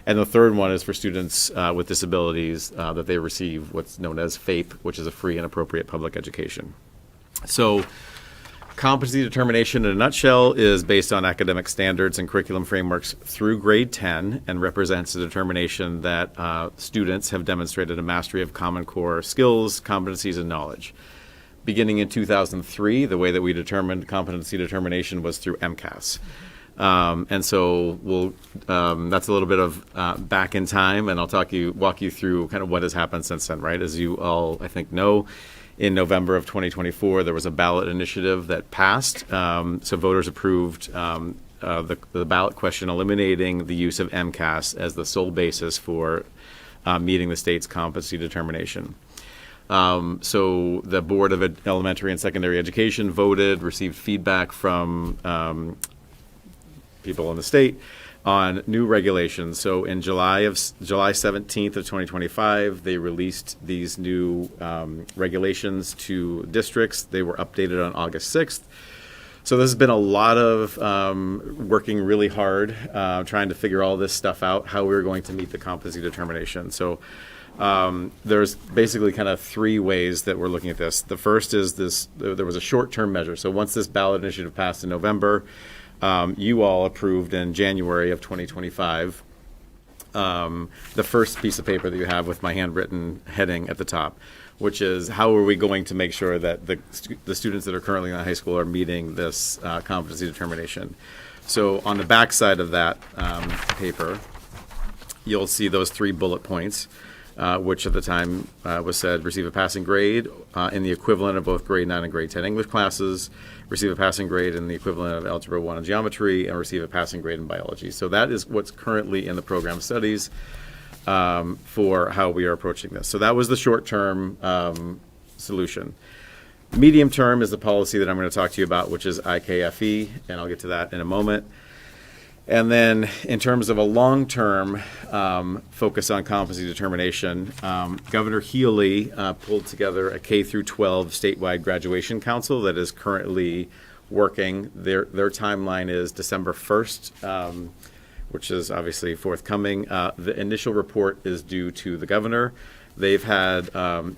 And the third one is for students with disabilities that they receive what's known as FAPE, which is a free and appropriate public education. So competency determination in a nutshell is based on academic standards and curriculum frameworks through grade 10 and represents a determination that students have demonstrated a mastery of Common Core skills, competencies, and knowledge. Beginning in 2003, the way that we determined competency determination was through MCAS. And so that's a little bit of back in time, and I'll walk you through kind of what has happened since then, right? As you all, I think, know, in November of 2024, there was a ballot initiative that passed. So voters approved the ballot question eliminating the use of MCAS as the sole basis for meeting the state's competency determination. So the Board of Elementary and Secondary Education voted, received feedback from people in the state on new regulations. So in July 17th of 2025, they released these new regulations to districts. They were updated on August 6th. So there's been a lot of working really hard, trying to figure all this stuff out, how we're going to meet the competency determination. So there's basically kind of 3 ways that we're looking at this. The first is there was a short-term measure. So once this ballot initiative passed in November, you all approved in January of 2025 the first piece of paper that you have with my handwritten heading at the top, which is how are we going to make sure that the students that are currently in high school are meeting this competency determination. So on the back side of that paper, you'll see those 3 bullet points, which at the time was said, receive a passing grade in the equivalent of both grade 9 and grade 10 English classes, receive a passing grade in the equivalent of Algebra 1 and Geometry, and receive a passing grade in Biology. So that is what's currently in the program studies for how we are approaching this. So that was the short-term solution. Medium term is the policy that I'm going to talk to you about, which is IKFE, and I'll get to that in a moment. And then in terms of a long-term focus on competency determination, Governor Healy pulled together a K through 12 statewide graduation council that is currently working. Their timeline is December 1st, which is obviously forthcoming. The initial report is due to the governor. They've had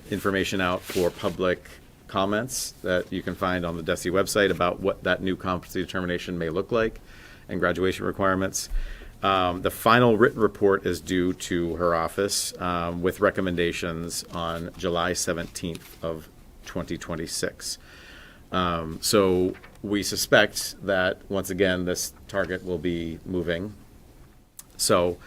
information out for public comments that you can find on the DESE website about what that new competency determination may look like and graduation requirements. The final written report is due to her office with recommendations on July 17th of 2026. So we suspect that, once again, this target will be moving. So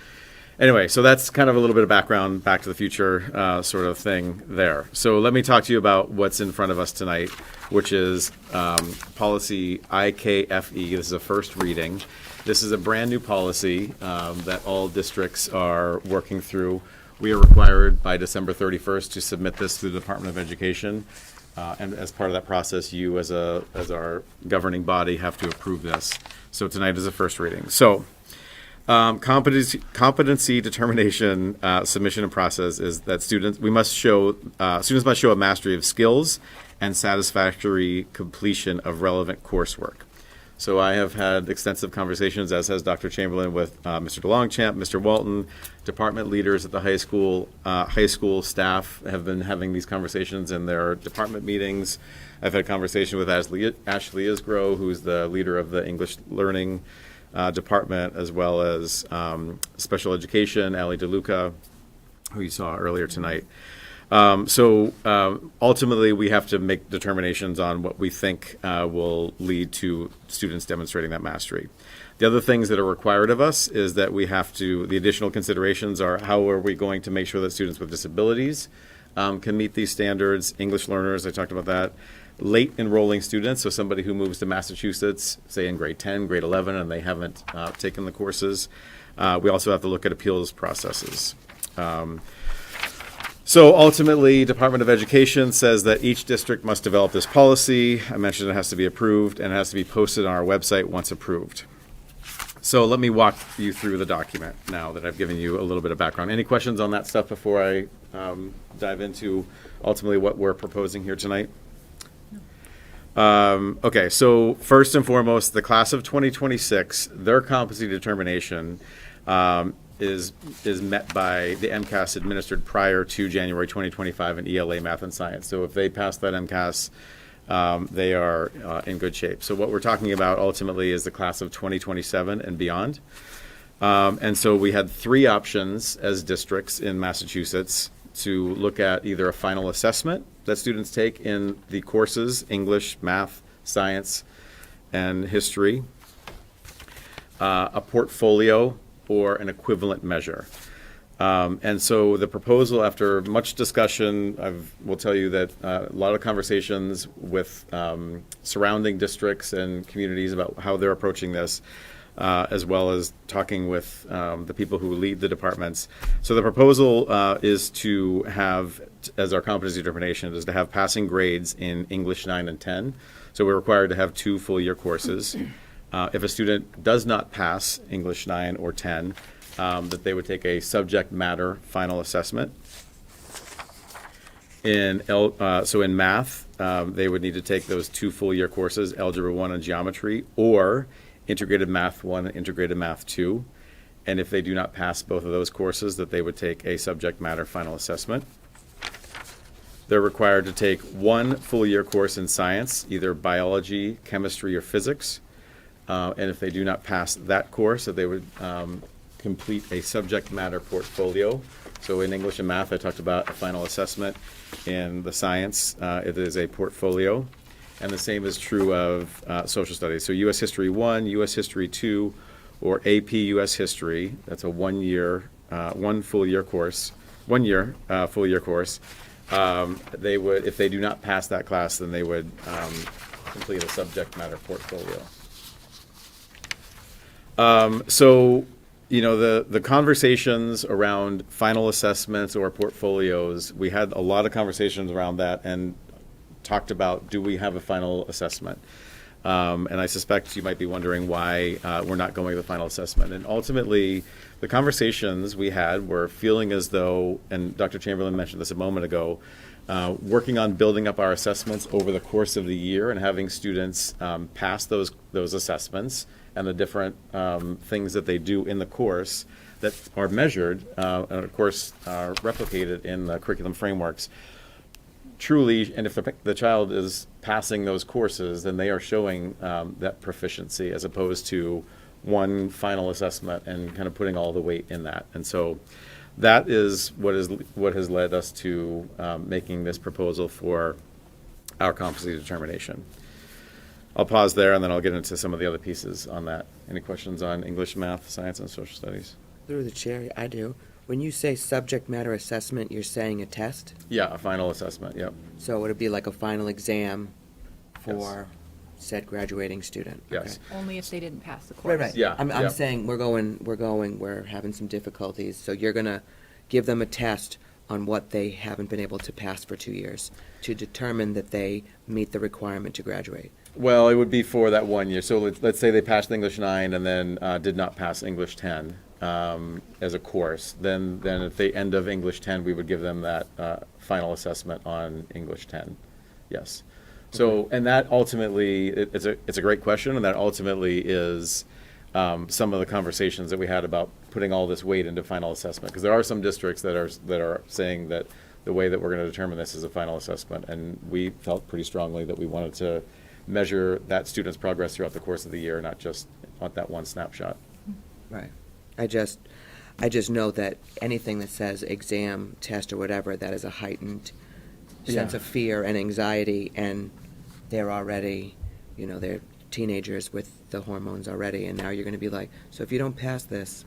anyway, so that's kind of a little bit of background, Back to the Future sort of thing there. So let me talk to you about what's in front of us tonight, which is policy IKFE. This is a first reading. This is a brand new policy that all districts are working through. We are required by December 31st to submit this to the Department of Education. And as part of that process, you as our governing body have to approve this. So tonight is a first reading. So competency determination submission and process is that students must show a mastery of skills and satisfactory completion of relevant coursework. So I have had extensive conversations, as has Dr. Chamberlain, with Mr. DeLongchamp, Mr. Walton, department leaders at the high school. High school staff have been having these conversations in their department meetings. I've had a conversation with Ashley Isgro, who's the leader of the English learning department, as well as special education, Ali DeLuca, who you saw earlier tonight. Ultimately, we have to make determinations on what we think will lead to students demonstrating that mastery. The other things that are required of us is that the additional considerations are how are we going to make sure that students with disabilities can meet these standards, English learners, I talked about that, late enrolling students, so somebody who moves to Massachusetts, say in grade 10, grade 11, and they haven't taken the courses. We also have to look at appeals processes. So ultimately, Department of Education says that each district must develop this policy. I mentioned it has to be approved and it has to be posted on our website once approved. So let me walk you through the document now that I've given you a little bit of background. Any questions on that stuff before I dive into ultimately what we're proposing here tonight? Okay, so first and foremost, the class of 2026, their competency determination is met by the MCAS administered prior to January 2025 in ELA, Math, and Science. So if they pass that MCAS, they are in good shape. So what we're talking about ultimately is the class of 2027 and beyond. And so we had three options as districts in Massachusetts to look at either a final assessment that students take in the courses, English, Math, Science, and History, a portfolio, or an equivalent measure. And so the proposal, after much discussion, will tell you that a lot of conversations with surrounding districts and communities about how they're approaching this, as well as talking with the people who lead the departments. So the proposal is to have, as our competency determination, is to have passing grades in English 9 and 10. So we're required to have 2 full-year courses. If a student does not pass English 9 or 10, that they would take a subject matter final assessment. In math, they would need to take those 2 full-year courses, Algebra 1 and Geometry, or Integrated Math 1 and Integrated Math 2. And if they do not pass both of those courses, that they would take a subject matter final assessment. They're required to take 1 full-year course in science, either biology, chemistry, or physics. And if they do not pass that course, that they would complete a subject matter portfolio. So in English and Math, I talked about a final assessment. In the science, it is a portfolio. And the same is true of social studies. So U.S. History 1, U.S. History 2, or AP U.S. History. That's a 1 year, 1 full year course, 1 year full year course. They would, if they do not pass that class, then they would complete a subject matter portfolio. So, you know, the conversations around final assessments or portfolios, we had a lot of conversations around that and talked about, do we have a final assessment? And I suspect you might be wondering why we're not going with the final assessment. And ultimately, the conversations we had were feeling as though, and Dr. Chamberlain mentioned this a moment ago, working on building up our assessments over the course of the year and having students pass those assessments and the different things that they do in the course that are measured and of course are replicated in the curriculum frameworks. Truly, and if the child is passing those courses, then they are showing that proficiency as opposed to one final assessment and kind of putting all the weight in that. And so that is what has led us to making this proposal for our competency determination. I'll pause there, and then I'll get into some of the other pieces on that. Any questions on English, math, science, and social studies? Through the chair, I do. When you say subject matter assessment, you're saying a test? Yeah, a final assessment, yep. So would it be like a final exam for said graduating student? Yes. Only if they didn't pass the course. Right, right. Yeah, I'm yeah. saying we're having some difficulties, so you're gonna give them a test on what they haven't been able to pass for 2 years to determine that they meet the requirement to graduate. Well, it would be for that 1 year. So let's say they passed English 9 and then did not pass English 10 as a course. Then at the end of English 10, we would give them that final assessment on English 10. Yes. So, and that ultimately, it's a great question, and that ultimately is some of the conversations that we had about putting all this weight into final assessment. Because there are some districts that are saying that the way that we're going to determine this is a final assessment, and we felt pretty strongly that we wanted to measure that student's progress throughout the course of the year, not just on that one snapshot. Right. I just know that anything that says exam, test, or whatever, that is a heightened sense Yeah. of fear and anxiety, and they're already, they're teenagers with the hormones already, and now you're going to be like, so if you don't pass this,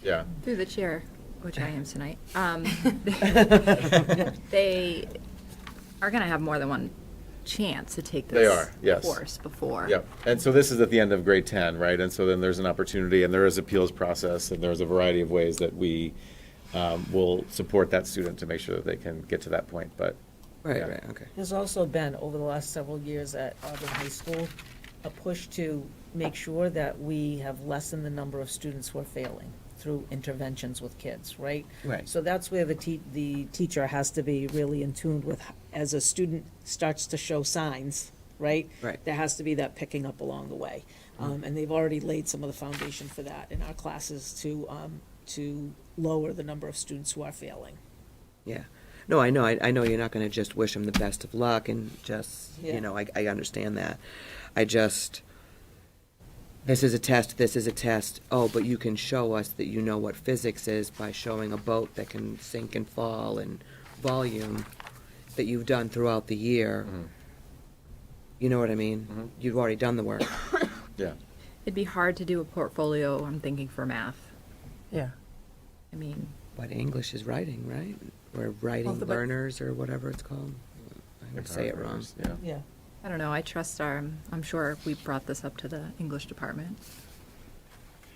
Yeah. Through the chair, which I am tonight, they are going to have more than one chance to take They this are, yes. course before. Yep. And so this is at the end of grade 10, right? And so then there's an opportunity, and there is appeals process, and there's a variety of ways that we will support that student to make sure that they can get to that point. But right, yeah. right, okay. There's also been, over the last several years at Auburn High School, a push to make sure that we have lessened the number of students who are failing through interventions with kids, right? Right. So that's where the teacher has to be really in tune with, as a student starts to show signs, right? Right. There has to be that picking up along the way. And they've already laid some of the foundation for that in our classes to lower the number of students who are failing. Yeah. No, I know you're not going to just wish them the best of luck and just, Yeah. I understand that. This is a test. Oh, but you can show us that you know what physics is by showing a boat that can sink and fall and volume that you've done throughout the year. Mm-hmm. You know what I mean? Mhm. You've already done the work. Yeah. It'd be hard to do a portfolio, I'm thinking, for math. Yeah. I mean, But English is writing, right? Or writing but- learners or whatever it's called. I'm going to say it wrong. Yeah. Yeah. I don't know, I trust I'm sure we brought this up to the English department.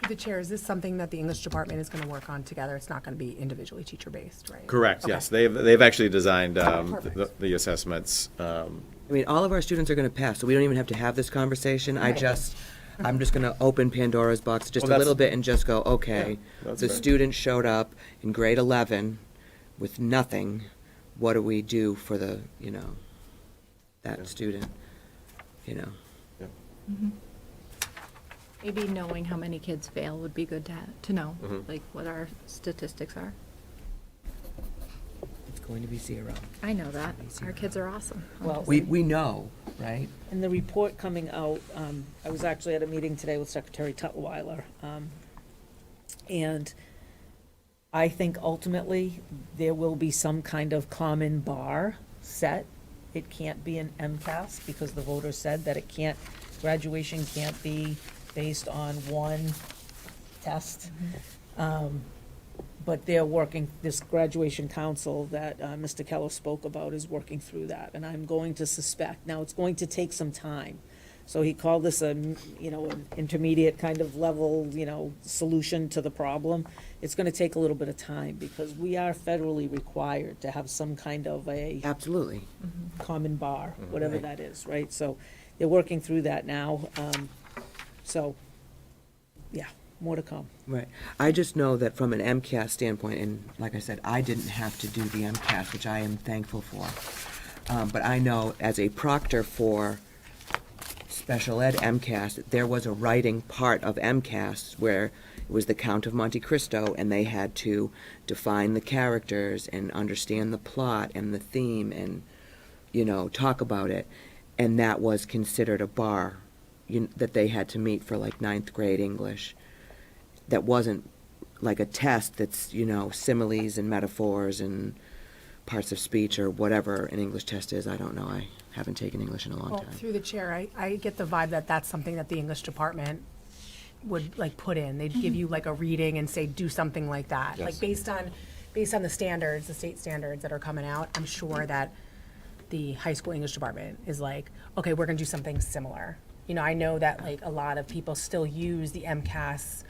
The chair, is this something that the English department is going to work on together? It's not going to be individually teacher-based, right? Correct, Okay. yes. They've actually designed Perfect. the assessments. I mean, all of our students are going to pass, so we don't even have to have this conversation. I'm just going to open Pandora's box just Well, a that's- little bit and just go, okay, Yeah, that's the fair. student showed up in grade 11 with nothing. What do we do for that Yeah. student, Yeah. Maybe knowing how many kids fail would be good to know, Mhm. like what our statistics are. It's going to be 0. I know that. Our kids are awesome. I'm Well, just We saying. know, right? And the report coming out, I was actually at a meeting today with Secretary Tutwiler, and I think ultimately there will be some kind of common bar set. It can't be an MCAS because the voters said that graduation can't be based on one test. But they're working, this graduation council that Mr. Keller spoke about is working through that, and I'm going to suspect, now it's going to take some time. So he called this an intermediate kind of level, solution to the problem. It's gonna take a little bit of time, because we are federally required to have some kind of a Absolutely. common bar, Mhm. whatever Right. that is, right? So they're working through that now, so, yeah, more to come. Right. I just know that from an MCAS standpoint, and like I said, I didn't have to do the MCAS, which I am thankful for. But I know as a proctor for special ed MCAS, there was a writing part of MCAS where it was the Count of Monte Cristo, and they had to define the characters and understand the plot and the theme and, talk about it. And that was considered a bar that they had to meet for like 9th grade English. That wasn't like a test that's, similes and metaphors and parts of speech or whatever an English test is. I don't know. I haven't taken English in a long Well, time. through the chair, I get the vibe that that's something that the English department would like put in. They'd give you like a reading and say, do something like that. Yes. Like based on the standards, the state standards that are coming out, I'm sure that the high school English department is like, okay, we're gonna do something similar. You know, I know that like a lot of people still use the MCAS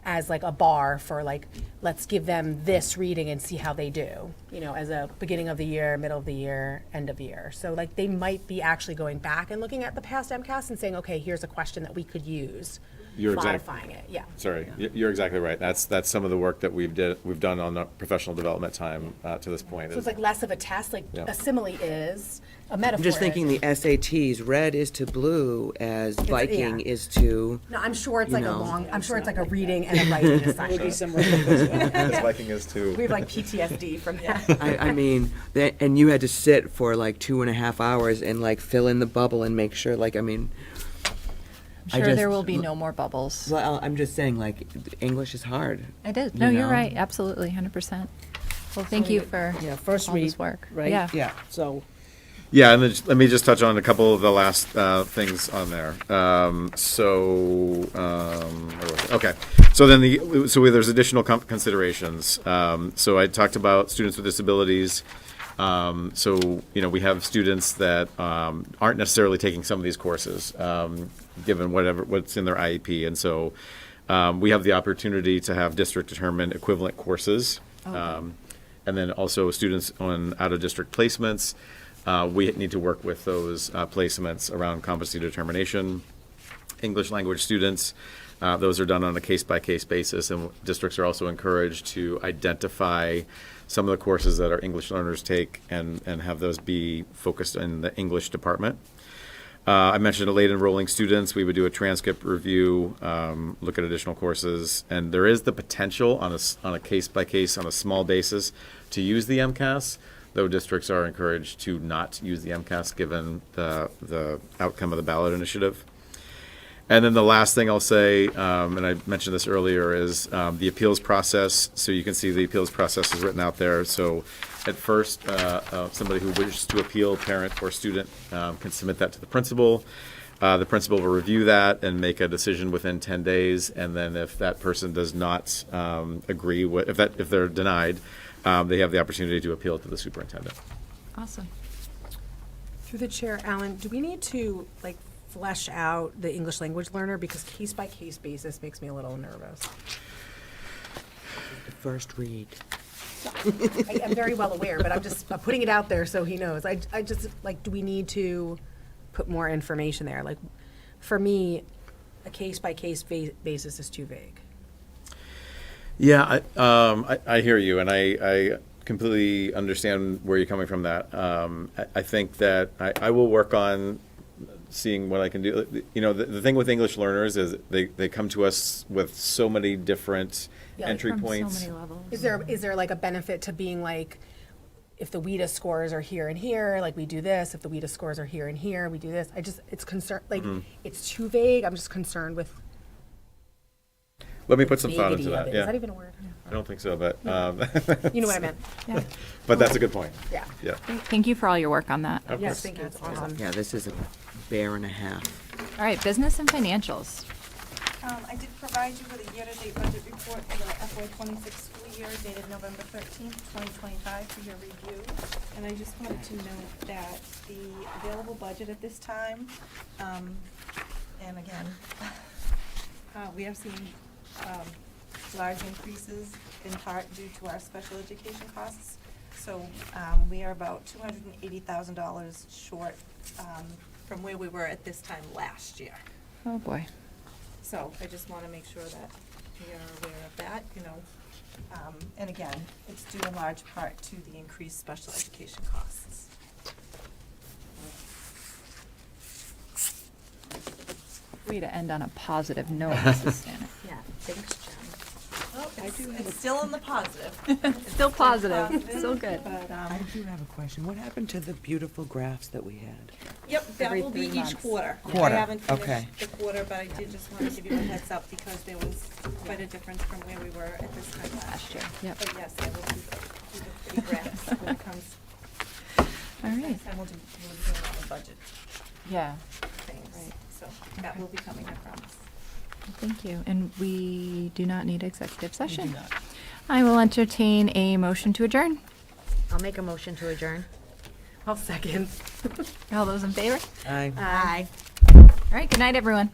as like a bar for like, let's give them this reading and see how they do, you know, as a beginning of the year, middle of the year, end of year. So like they might be actually going back and looking at the past MCAS and saying, okay, here's a question that we could use, modifying it, yeah. Sorry, you're exactly right. That's some of the work that we've done on the professional development time to this point. So it's like less of a test, like Yeah. a simile is, a metaphor I'm just is. thinking the SATs, red is to blue as Viking yeah. is to, No, I'm sure it's you like a know. long, I'm sure it's like a reading and a writing assignment. As Viking is too. We have like PTSD from that. I mean, and you had to sit for like 2.5 hours and like fill in the bubble and make sure, like, I mean. I'm sure there will be no more bubbles. Well, I'm just saying, like, English is hard. It is. you No, you're know? right. Absolutely, 100%. Well, thank you for Yeah, first all read, this work. right? Yeah. So, Yeah, and then let me just touch on a couple of the last things on there. Where was it? Okay, so then there's additional considerations. So I talked about students with disabilities. So we have students that aren't necessarily taking some of these courses, given what's in their IEP, and so we have the opportunity to have district determined equivalent courses. And then also students on out-of-district placements. We need to work with those placements around competency determination. English language students, those are done on a case-by-case basis, and districts are also encouraged to identify some of the courses that our English learners take and have those be focused in the English department. I mentioned late enrolling students. We would do a transcript review, look at additional courses, and there is the potential on a case-by-case, on a small basis, to use the MCAS, though districts are encouraged to not use the MCAS given the outcome of the ballot initiative. And then the last thing I'll say, and I mentioned this earlier, is the appeals process. So you can see the appeals process is written out there. So at first, somebody who wishes to appeal, parent or student, can submit that to the principal. The principal will review that and make a decision within 10 days. And then if that person does not agree with, if they're denied, they have the opportunity to appeal to the superintendent. Awesome. Through the chair, Alan, do we need to like flesh out the English language learner, because case by case basis makes me a little nervous? The first read. I am very well aware, but I'm just putting it out there so he knows. I just, like, do we need to put more information there? Like, for me, a case-by-case basis is too vague. Yeah, I hear you, and I completely understand where you're coming from that. I think that I will work on seeing what I can do. You know, the thing with English learners is they come to us with so many different entry points. So many levels. Is there like a benefit to being like, if the WIDA scores are here and here, like we do this. If the WIDA scores are here and here, we do this. it's concerned, like, it's too vague. I'm just concerned with Let me put some thought into vaguity of that. it. Yeah. Is that even a word? I don't think so, but You know what I meant? Yeah. but that's a good point. Yeah. Yeah. Thank you for all your work on that. Of Yes, course. thank you. It's awesome. Yeah, this is a bear and a half. All right, business and financials. I did provide you with a year-to-date budget report for the FY26 school year dated November 13th, 2025 for your review. And I just wanted to note that the available budget at this time, and again, we have seen large increases in part due to our special education costs. So we are about $280,000 short from where we were at this time last year. Oh, boy. So I just want to make sure that we are aware of that, you know. And again, it's due in large part to the increased special education costs. Way to end on a positive note, Mrs. Stanek. Yeah, thanks, Jen. Well, it's still in the positive. Still positive. Still good. But, I do have a question. What happened to the beautiful graphs that we had? Yep, that Every will be 3 months. each quarter. Quarter, I haven't okay. finished the quarter, but I did just want to give you a heads up because there was quite a difference from where we were at this time last year. Yep. But yes, I will do the pretty graphs when it comes. All right. Next time we'll do a lot of budget Yeah. things. So that will be coming, I promise. Thank you. And we do not need executive We session. do not. I will entertain a motion to adjourn. I'll make a motion to adjourn. I'll second. All those in favor? Aye. Aye. All right, good night, everyone.